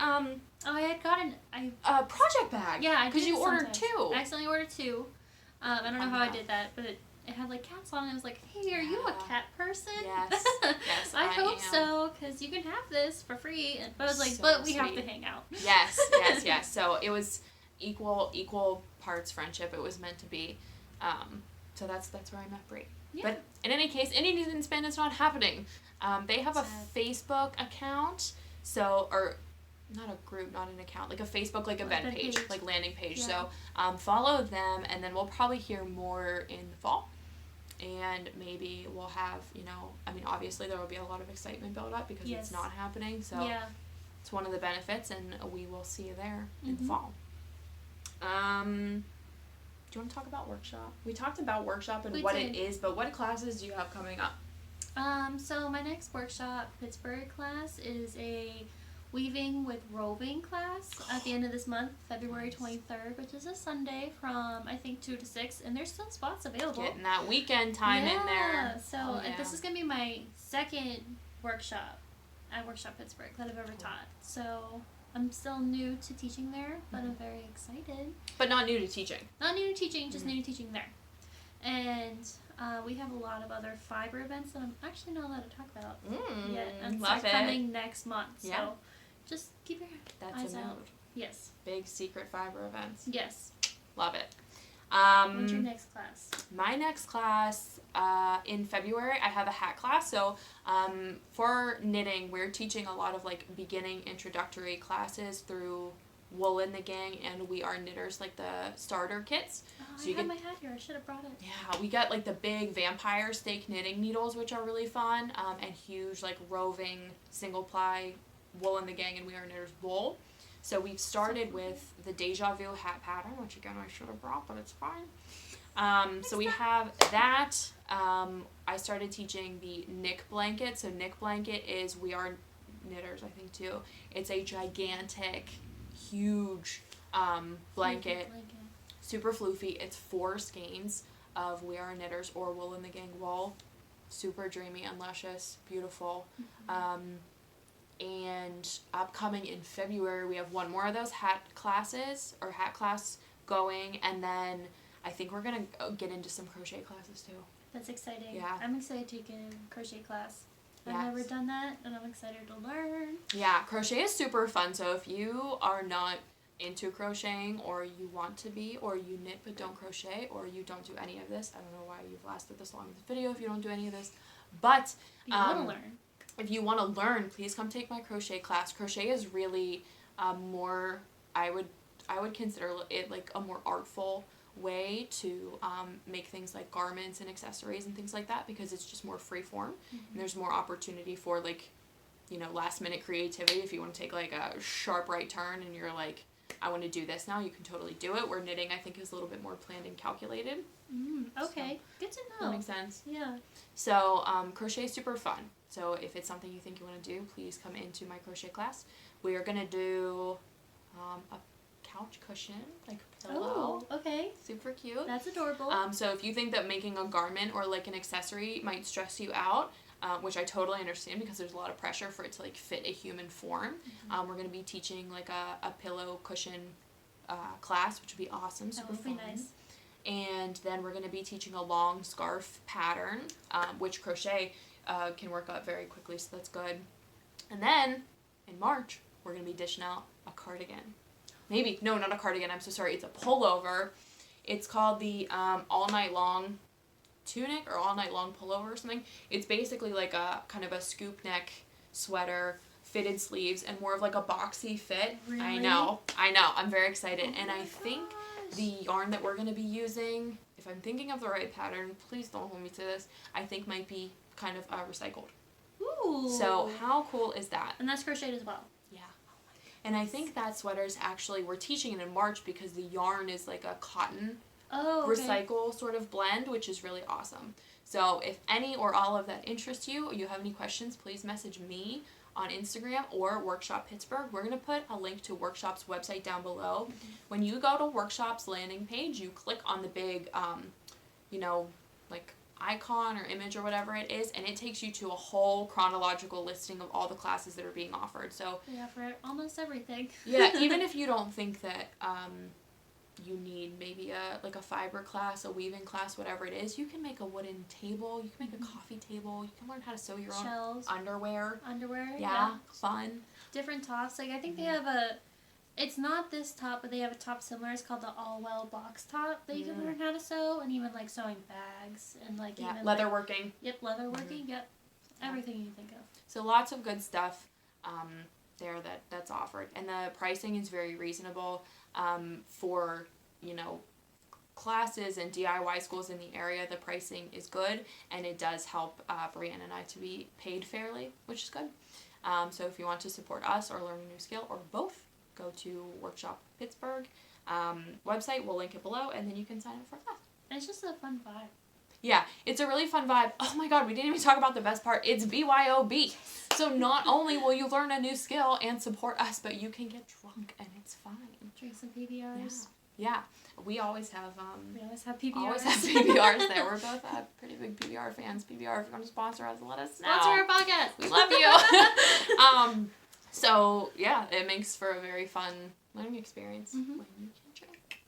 Oh, I had gotten a project bag. Yeah, I did. Because you ordered two. I accidentally ordered two. I don't know how I did that, but it had like cats on it. I was like, hey, are you a cat person? Yes. Yes, I hope am. so, because you can have this for free. But I was like, So but we sweet. have to hang out. Yes. So it was equal parts friendship. It was meant to be. So that's where I met Brie. Yeah. But in any case, any needs and spend is not happening. They have a Facebook account, or not a group, not an account, like a Facebook, like event page, like landing page. Yeah. So follow them, and then we'll probably hear more in the fall. And maybe we'll have, you know, I mean, obviously there will be a lot of excitement built up because it's not happening. So it's one of the benefits, and we will see you there in the fall. Do you want to talk about workshop? We talked about workshop and what it is, but what classes do you have coming up? So my next workshop, Pittsburgh class, is a weaving with roving class at the end of this month, February 23rd, which is a Sunday from, I think, 2 to 6, and there's still spots available. Getting that weekend time in there. So this is going to be my second workshop at Workshop Pittsburgh that I've ever taught. So I'm still new to teaching there, but I'm very excited. But not new to teaching. Not new to teaching, just new to teaching there. And we have a lot of other fiber events that I'm actually not allowed to talk about yet. And love it's coming next month. Yeah. So just keep your eyes out. Yes. Big secret fiber events. Yes. Love it. When's your next class? My next class, in February, I have a hat class. So for knitting, we're teaching a lot of like beginning introductory classes through Wool in the Gang and We Are Knitters, like the starter kits. So I have my hat here. I should have brought it. Yeah, we got like the big vampire stake knitting needles, which are really fun, and huge like roving single ply Wool in the Gang and We Are Knitters wool. So we've started with the Deja Vu hat pattern, which again I should have brought, but it's fine. So we have that. I started teaching the Nick blanket. So Nick blanket is We Are Knitters, I think too. It's a gigantic, huge blanket, super floofy. It's 4 skeins of We Are Knitters or Wool in the Gang wool. Super dreamy and luscious, beautiful. And upcoming in February, we have one more of those hat class going, and then I think we're going to get into some crochet classes too. That's exciting. Yeah. I'm excited to take a crochet class. I've never done that, and I'm excited to learn. Yeah, crochet is super fun, so if you are not into crocheting, or you want to be, or you knit but don't crochet, or you don't do any of this, I don't know why you've lasted this long in the video if you don't do any of this, but you want to learn. If you want to learn, please come take my crochet class. Crochet is really more, I would consider it like a more artful way to make things like garments and accessories and things like that, because it's just more free form, and there's more opportunity for like, you know, last minute creativity if you want to take like a sharp right turn and you're like, I want to do this now, you can totally do it. Where knitting, I think, is a little bit more planned and calculated. Okay, so, good to know. That makes sense. Yeah. So crochet is super fun. So if it's something you think you want to do, please come into my crochet class. We are going to do a couch cushion, like pillow. Oh, okay. Super cute. That's adorable. So if you think that making a garment or like an accessory might stress you out, which I totally understand because there's a lot of pressure for it to like fit a human form, we're going to be teaching like a pillow cushion class, which would be awesome. Super that would be fun. Nice. And then we're going to be teaching a long scarf pattern, which crochet can work out very quickly, so that's good. And then in March, we're going to be dishing out a cardigan. Maybe, no, not a cardigan, I'm so sorry, it's a pullover. It's called the All Night Long tunic or All Night Long pullover or something. It's basically like a kind of a scoop neck sweater, fitted sleeves, and more of like a boxy fit. Really? I know, I'm very excited. Oh and I think the yarn that we're going to be using, if I'm thinking of the right pattern, please don't hold me to this, I think might be kind of recycled. Ooh. So how cool is that? And that's crocheted as well. Yeah. And I think that sweater's actually, we're teaching it in March because the yarn is like a cotton recycle sort of blend, which is really awesome. So if any or all of that interests you, or you have any questions, please message me on Instagram or Workshop Pittsburgh. We're going to put a link to Workshop's website down below. When you go to Workshop's landing page, you click on the big, like icon or image or whatever it is, and it takes you to a whole chronological listing of all the classes that are being offered. So yeah, for almost everything. yeah, even if you don't think that you need maybe a fiber class, a weaving class, whatever it is, you can make a wooden table, you can make a coffee table, you can learn how to sew your Shells. own underwear. Yeah. Fun. Different tops. Like I think they have it's not this top, but they have a top similar. It's called the All Well box top that you can learn how to sew, and even like sewing bags and like even leather working. Yep, leather working. Yep, everything you think of. So lots of good stuff there that's offered, and the pricing is very reasonable for classes and DIY schools in the area. The pricing is good, and it does help Brianna and I to be paid fairly, which is good. So if you want to support us or learn a new skill or both, go to Workshop Pittsburgh website. We'll link it below, and then you can sign up for a class. It's just a fun vibe. Yeah, it's a really fun vibe. Oh my god, we didn't even talk about the best part. It's BYOB. So not only will you learn a new skill and support us, but you can get drunk, and it's fine. Drink some PBRs. Yeah. We always have PBRs. Always have PBRs there. We're both pretty big PBR fans. PBR, if you want to sponsor us, let us know. Sponsor our podcast. We love you. So yeah, it makes for a very fun learning experience when you can drink.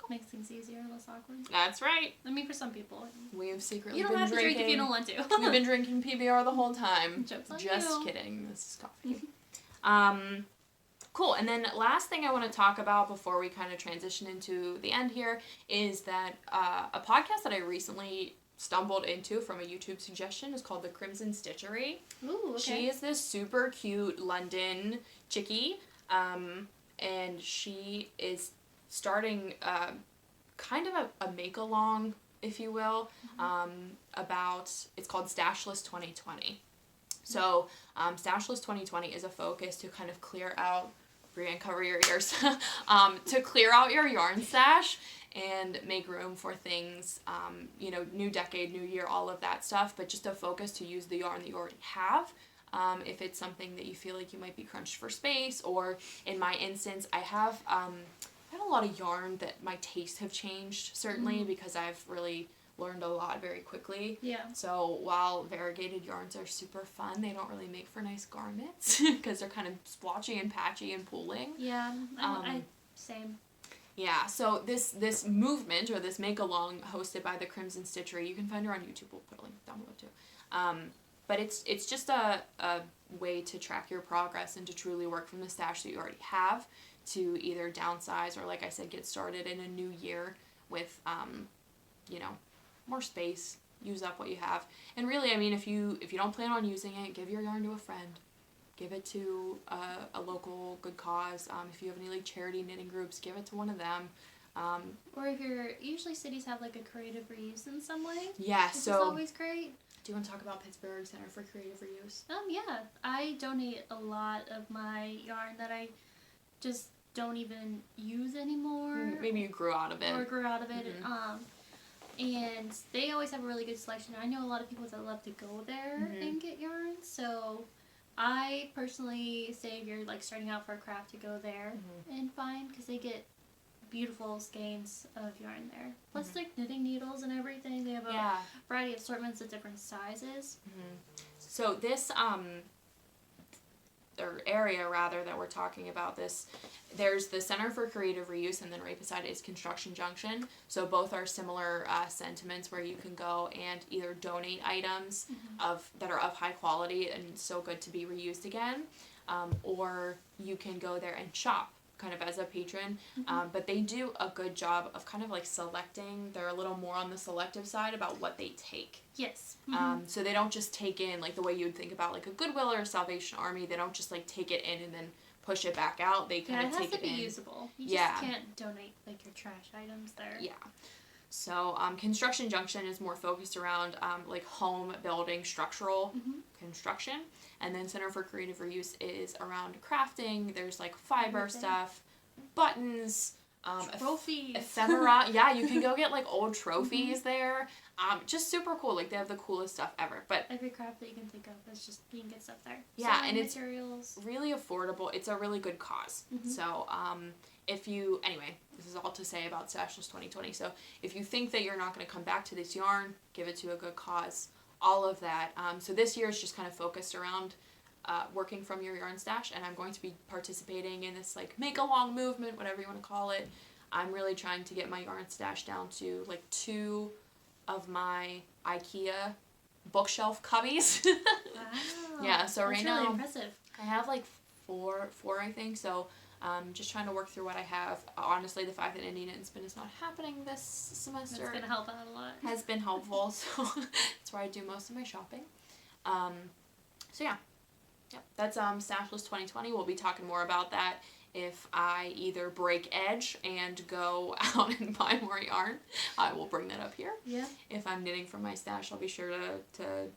Makes things easier, less awkward. That's right. I mean, for some people. We have secretly You don't have to drink if you don't want to. We've been drinking PBR the whole time. Joke's on Just you. kidding. This is coffee. Cool. And then last thing I want to talk about before we kind of transition into the end here is that a podcast that I recently stumbled into from a YouTube suggestion is called The Crimson Stitchery. Ooh, okay. She is this super cute London chickie, and she is starting kind of a make-along, if you will, about, it's called Stashless 2020. So Stashless 2020 is a focus to kind of clear out, Brianne, cover your ears, to clear out your yarn stash and make room for things, new decade, new year, all of that stuff, but just a focus to use the yarn that you already have. If it's something that you feel like you might be crunched for space, or in my instance, I have a lot of yarn that my tastes have changed, certainly, because I've really learned a lot very quickly. Yeah. So while variegated yarns are super fun, they don't really make for nice garments because they're kind of splotchy and patchy and pooling. Yeah, same. Yeah, so this movement, or this make-along hosted by the Crimson Stitchery, you can find her on YouTube, we'll put a link down below too. But it's just a way to track your progress and to truly work from the stash that you already have to either downsize or, like I said, get started in a new year with, more space, use up what you have. And really, I mean, if you don't plan on using it, give your yarn to a friend. Give it to a local good cause. If you have any like charity knitting groups, give it to one of them. Or if usually cities have like a creative reuse in some way. Yeah, which so is always great. Do you want to talk about Pittsburgh Center for Creative Reuse? Yeah, I donate a lot of my yarn that I just don't even use anymore. Maybe you grew out of it. And they always have a really good selection. I know a lot of people that love to go there and get yarn. So I personally say if you're like starting out for a craft to go there and find, because they get beautiful skeins of yarn there. Plus like knitting needles and everything. They have a variety of assortments of different sizes. So this or area rather that we're talking about, this, there's the Center for Creative Reuse, and then right beside it is Construction Junction. So both are similar sentiments where you can go and either donate items that are of high quality and so good to be reused again, or you can go there and shop kind of as a patron, but they do a good job of kind of like selecting. They're a little more on the selective side about what they take. Yes. So they don't just take in like the way you would think about like a Goodwill or a Salvation Army. They don't just like take it in and then push it back out. They kind of take it in. It has to be usable. You just can't donate like your trash items there. Yeah. So Construction Junction is more focused around like home building, structural construction. And then Center for Creative Reuse is around crafting. There's like fiber stuff, buttons, trophies, ephemera. Yeah, you can go get like old trophies there. Just super cool. Like they have the coolest stuff ever. But every craft that you can think of, is just you can get stuff there. Yeah, Sewing and it's materials. Really affordable. It's a really good cause. So anyway, this is all to say about Stashless 2020. So if you think that you're not going to come back to this yarn, give it to a good cause. All of that. So this year is just kind of focused around working from your yarn stash, and I'm going to be participating in this like make along movement, whatever you want to call it. I'm really trying to get my yarn stash down to like 2 of my IKEA bookshelf cubbies. Wow. Yeah, so that's right really now impressive. I have like four I think. So just trying to work through what I have. Honestly, the fact that Indie Knit and Spin is not happening this semester. It's going to help out a lot. Has been helpful, so that's where I do most of my shopping. So yeah. Yep. That's Stashless 2020. We'll be talking more about that if I either break edge and go out and buy more yarn. I will bring that up here. Yeah. If I'm knitting from my stash, I'll be sure to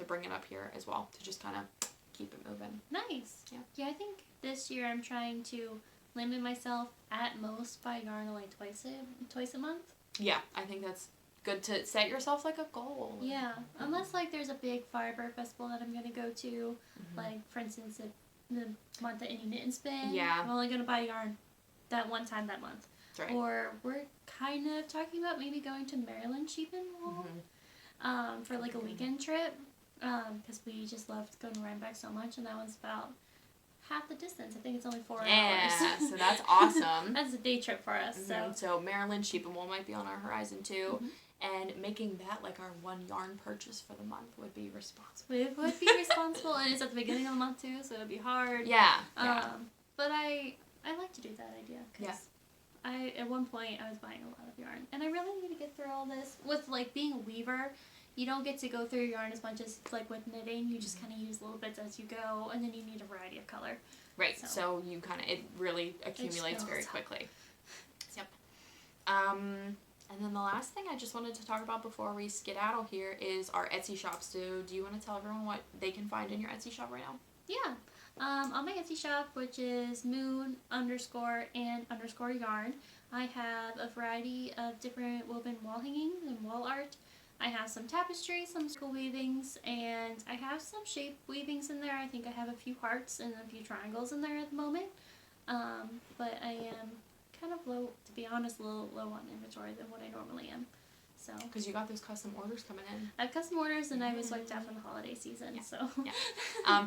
bring it up here as well, to just kind of keep it moving. Nice. Yeah. Yeah, I think this year I'm trying to limit myself at most by yarn only twice a month. Yeah, I think that's good to set yourself like a goal. Yeah, unless like there's a big fiber festival that I'm gonna go to, like for instance the month that Indie Knit and Spin. Yeah. I'm only gonna buy yarn that one time that month. That's right. Or we're kind of talking about maybe going to Maryland Sheep and Wool for like a weekend trip, because we just loved going to Rhinebeck so much, and that one's about half the distance. I think it's only 4 hours. Yeah, so that's awesome. That's a day trip for us. So Maryland Sheep and Wool might be on our horizon too. And making that like our one yarn purchase for the month would be responsible. It would be responsible, and it's at the beginning of the month too, so it would be hard. Yeah. But I like to do that idea, because at one point I was buying a lot of yarn, and I really need to get through all this. With like being a weaver, you don't get to go through yarn as much as like with knitting. You just kind of use little bits as you go, and then you need a variety of color. Right. So you kind of, it really accumulates very quickly. Yep. And then the last thing I just wanted to talk about before we skedaddle here is our Etsy shop. So do you want to tell everyone what they can find in your Etsy shop right now? Yeah. On my Etsy shop, which is moon_and_yarn, I have a variety of different woven wall hangings and wall art. I have some tapestry, some circle weavings, and I have some shape weavings in there. I think I have a few hearts and a few triangles in there at the moment. But I am kind of low, to be honest, a little low on inventory than what I normally am. So because you got those custom orders coming in. I have custom orders, and I was wiped out from the holiday season. So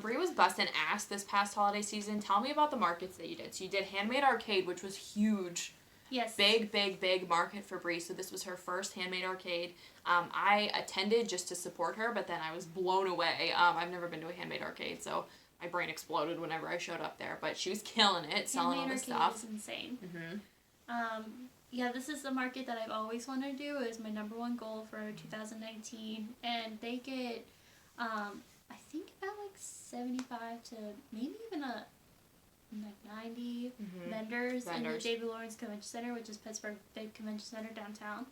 Bree was busting ass this past holiday season. Tell me about the markets that you did. So you did Handmade Arcade, which was huge. Yes. Big market for Bree. So this was her first Handmade Arcade. I attended just to support her, but then I was blown away. I've never been to a Handmade Arcade, so my brain exploded whenever I showed up there. But she was killing it, selling all the stuff. Handmade Arcade is insane. Yeah, this is the market that I've always wanted to do. It was my #1 goal for 2019, and they get, I think about like 75 to maybe even like 90 vendors in the David Lawrence Convention Center, which is Pittsburgh big convention center downtown.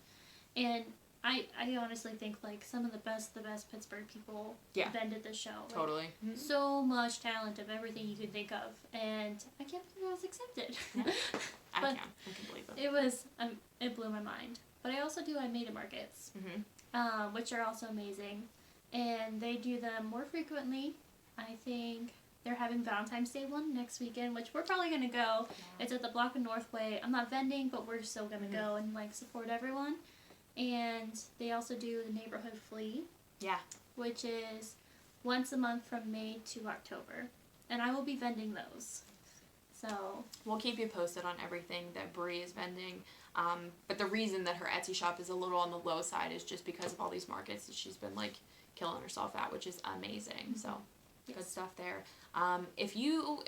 And I honestly think, like, some of the best Pittsburgh people vended this show. Like, totally. So much talent of everything you could think of, and I can't believe I was accepted. Yeah. I can believe it. It was, it blew my mind. But I also do made markets, which are also amazing, and they do them more frequently. I think they're having Valentine's Day one next weekend, which we're probably going to go. Yeah. It's at the Block and Northway. I'm not vending, but we're still going to go and, like, support everyone. And they also do the Neighborhood Flea. Yeah. Which is once a month from May to October. And I will be vending those. So we'll keep you posted on everything that Bree is vending. But the reason that her Etsy shop is a little on the low side is just because of all these markets that she's been, like, killing herself at, which is amazing. So good stuff there. If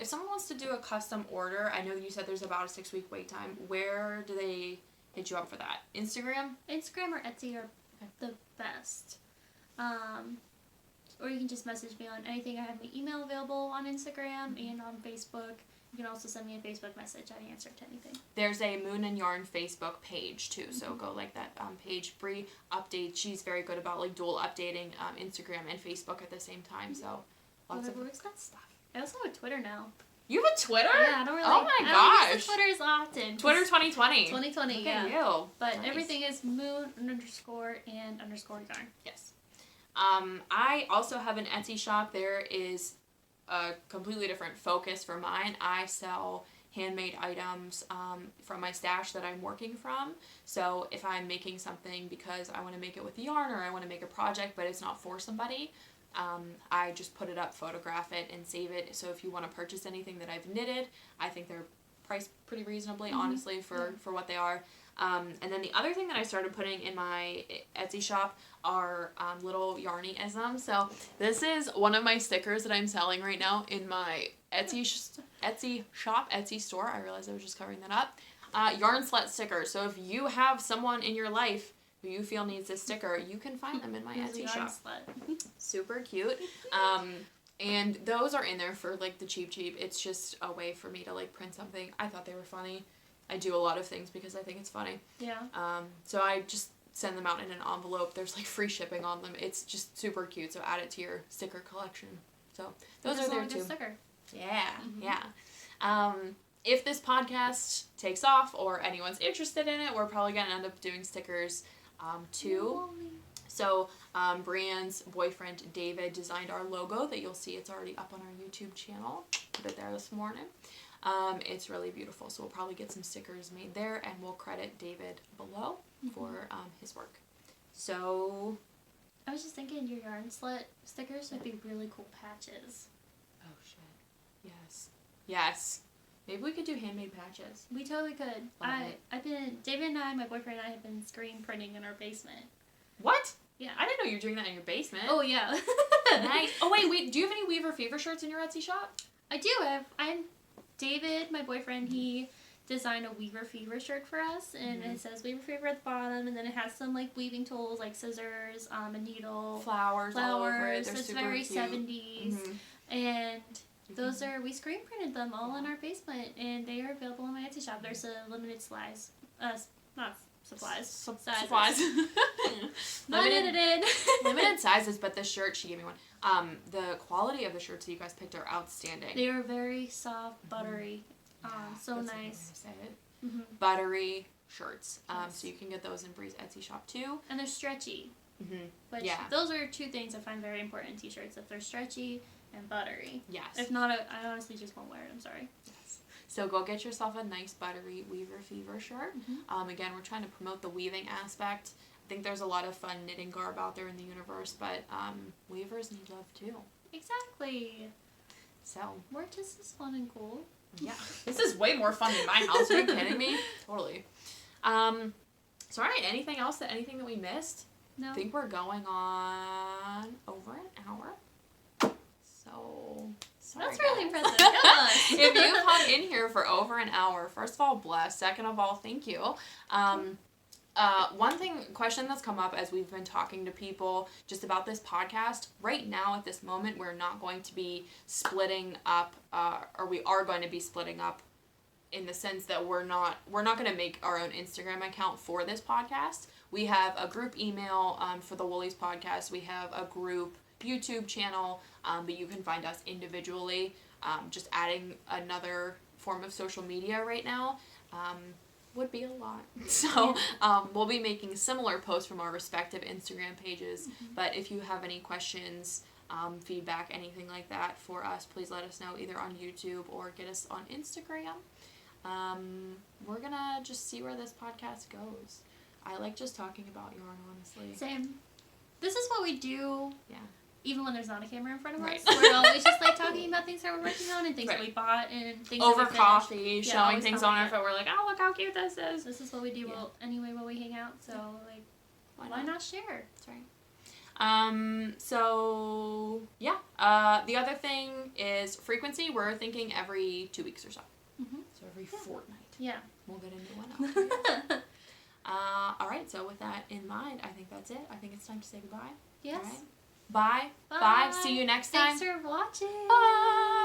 someone wants to do a custom order, I know you said there's about a 6-week wait time. Where do they hit you up for that? Instagram or Etsy are the best. Or you can just message me on anything. I have my email available on Instagram and on Facebook. You can also send me a Facebook message. I answer to anything. There's a Moon and Yarn Facebook page too, so go like that page. Bree updates. She's very good about, like, dual updating Instagram and Facebook at the same time. So lots of good stuff. I also have a Twitter now. You have a Twitter? Yeah, I don't really. Oh my gosh! I don't use Twitter as often. Twitter 2020. 2020. Look yeah. at you. But nice. Everything is moon_and_yarn. Yes. I also have an Etsy shop. There is a completely different focus for mine. I sell handmade items from my stash that I'm working from. So if I'm making something because I want to make it with yarn or I want to make a project but it's not for somebody, I just put it up, photograph it, and save it. So if you want to purchase anything that I've knitted, I think they're priced pretty reasonably, honestly, for what they are. And then the other thing that I started putting in my Etsy shop are little yarny-isms. So this is one of my stickers that I'm selling right now in my Etsy shop, Etsy store. I realized I was just covering that up. Yarn Slut stickers. So if you have someone in your life who you feel needs this sticker, you can find them in my Etsy shop. Super cute. And those are in there for, like, the cheap. It's just a way for me to, like, print something. I thought they were funny. I do a lot of things because I think it's funny. Yeah. So I just send them out in an envelope. There's, like, free shipping on them. It's just super cute. So add it to your sticker collection. So those are there too. Sticker. Yeah. Yeah. If this podcast takes off or anyone's interested in it, we're probably going to end up doing stickers too. So Brianne's boyfriend David designed our logo that you'll see. It's already up on our YouTube channel. Put it there this morning. It's really beautiful. So we'll probably get some stickers made there, and we'll credit David below for his work. So I was just thinking your Yarn Slut stickers would be really cool patches. Oh shit. Yes. Yes. Maybe we could do handmade patches. We totally could. David and I, my boyfriend and I, have been screen printing in our basement. What? Yeah. I didn't know you were doing that in your basement. Oh, yeah. Nice. Oh, wait. Do you have any Weaver Fever shirts in your Etsy shop? I do. David, my boyfriend, he designed a Weaver Fever shirt for us, and it says Weaver Fever at the bottom, and then it has some, like, weaving tools, like scissors, a needle. Flowers all over it. They're so it's super very cute. 70s. And those we screen printed them all in our basement, and they are available in my Etsy shop. There's a limited supplies. Not edited. Limited sizes, but the shirt, she gave me one. The quality of the shirts that you guys picked are outstanding. They are very soft, buttery. So nice. Say it. Buttery shirts. So you can get those in Bree's Etsy shop too. And they're stretchy. Which those are two things I find very important in t-shirts. If they're stretchy and buttery. Yes. If not, I honestly just won't wear it. I'm sorry. Yes. So go get yourself a nice buttery Weaver Fever shirt. Again, we're trying to promote the weaving aspect. I think there's a lot of fun knitting garb out there in the universe, but weavers need love too. Exactly. So we're just as fun and cool. Yeah. This is way more fun than my house. Are you kidding me? Totally. So all right, anything that we missed? No. I think we're going on over an hour. So sorry, that's really impressive. If you hung in here for over an hour, first of all, bless. Second of all, thank you. Question that's come up as we've been talking to people just about this podcast. Right now, at this moment, we're not going to be splitting up, or we are going to be splitting up in the sense that we're not going to make our own Instagram account for this podcast. We have a group email for the Woolies podcast. We have a group YouTube channel, but you can find us individually. Just adding another form of social media right now would be a lot. So we'll be making similar posts from our respective Instagram pages. But if you have any questions, feedback, anything like that for us, please let us know either on YouTube or get us on Instagram. We're gonna just see where this podcast goes. I like just talking about yarn, honestly. Same. This is what we do. Yeah. Even when there's not a camera in front of us, we're always just like talking about things that we're working on and things that we bought and things over that we coffee, showing things on our phone. We're like, oh, look how cute this is. This is what we do anyway when we hang out. So like, why not share? That's right. So yeah. The other thing is frequency. We're thinking every 2 weeks or so. So every fortnight. Yeah. We'll get a new one out for you. All right. So with that in mind, I think that's it. I think it's time to say goodbye. Yes. All right. Bye. Bye. See you next time. Thanks for watching. Bye.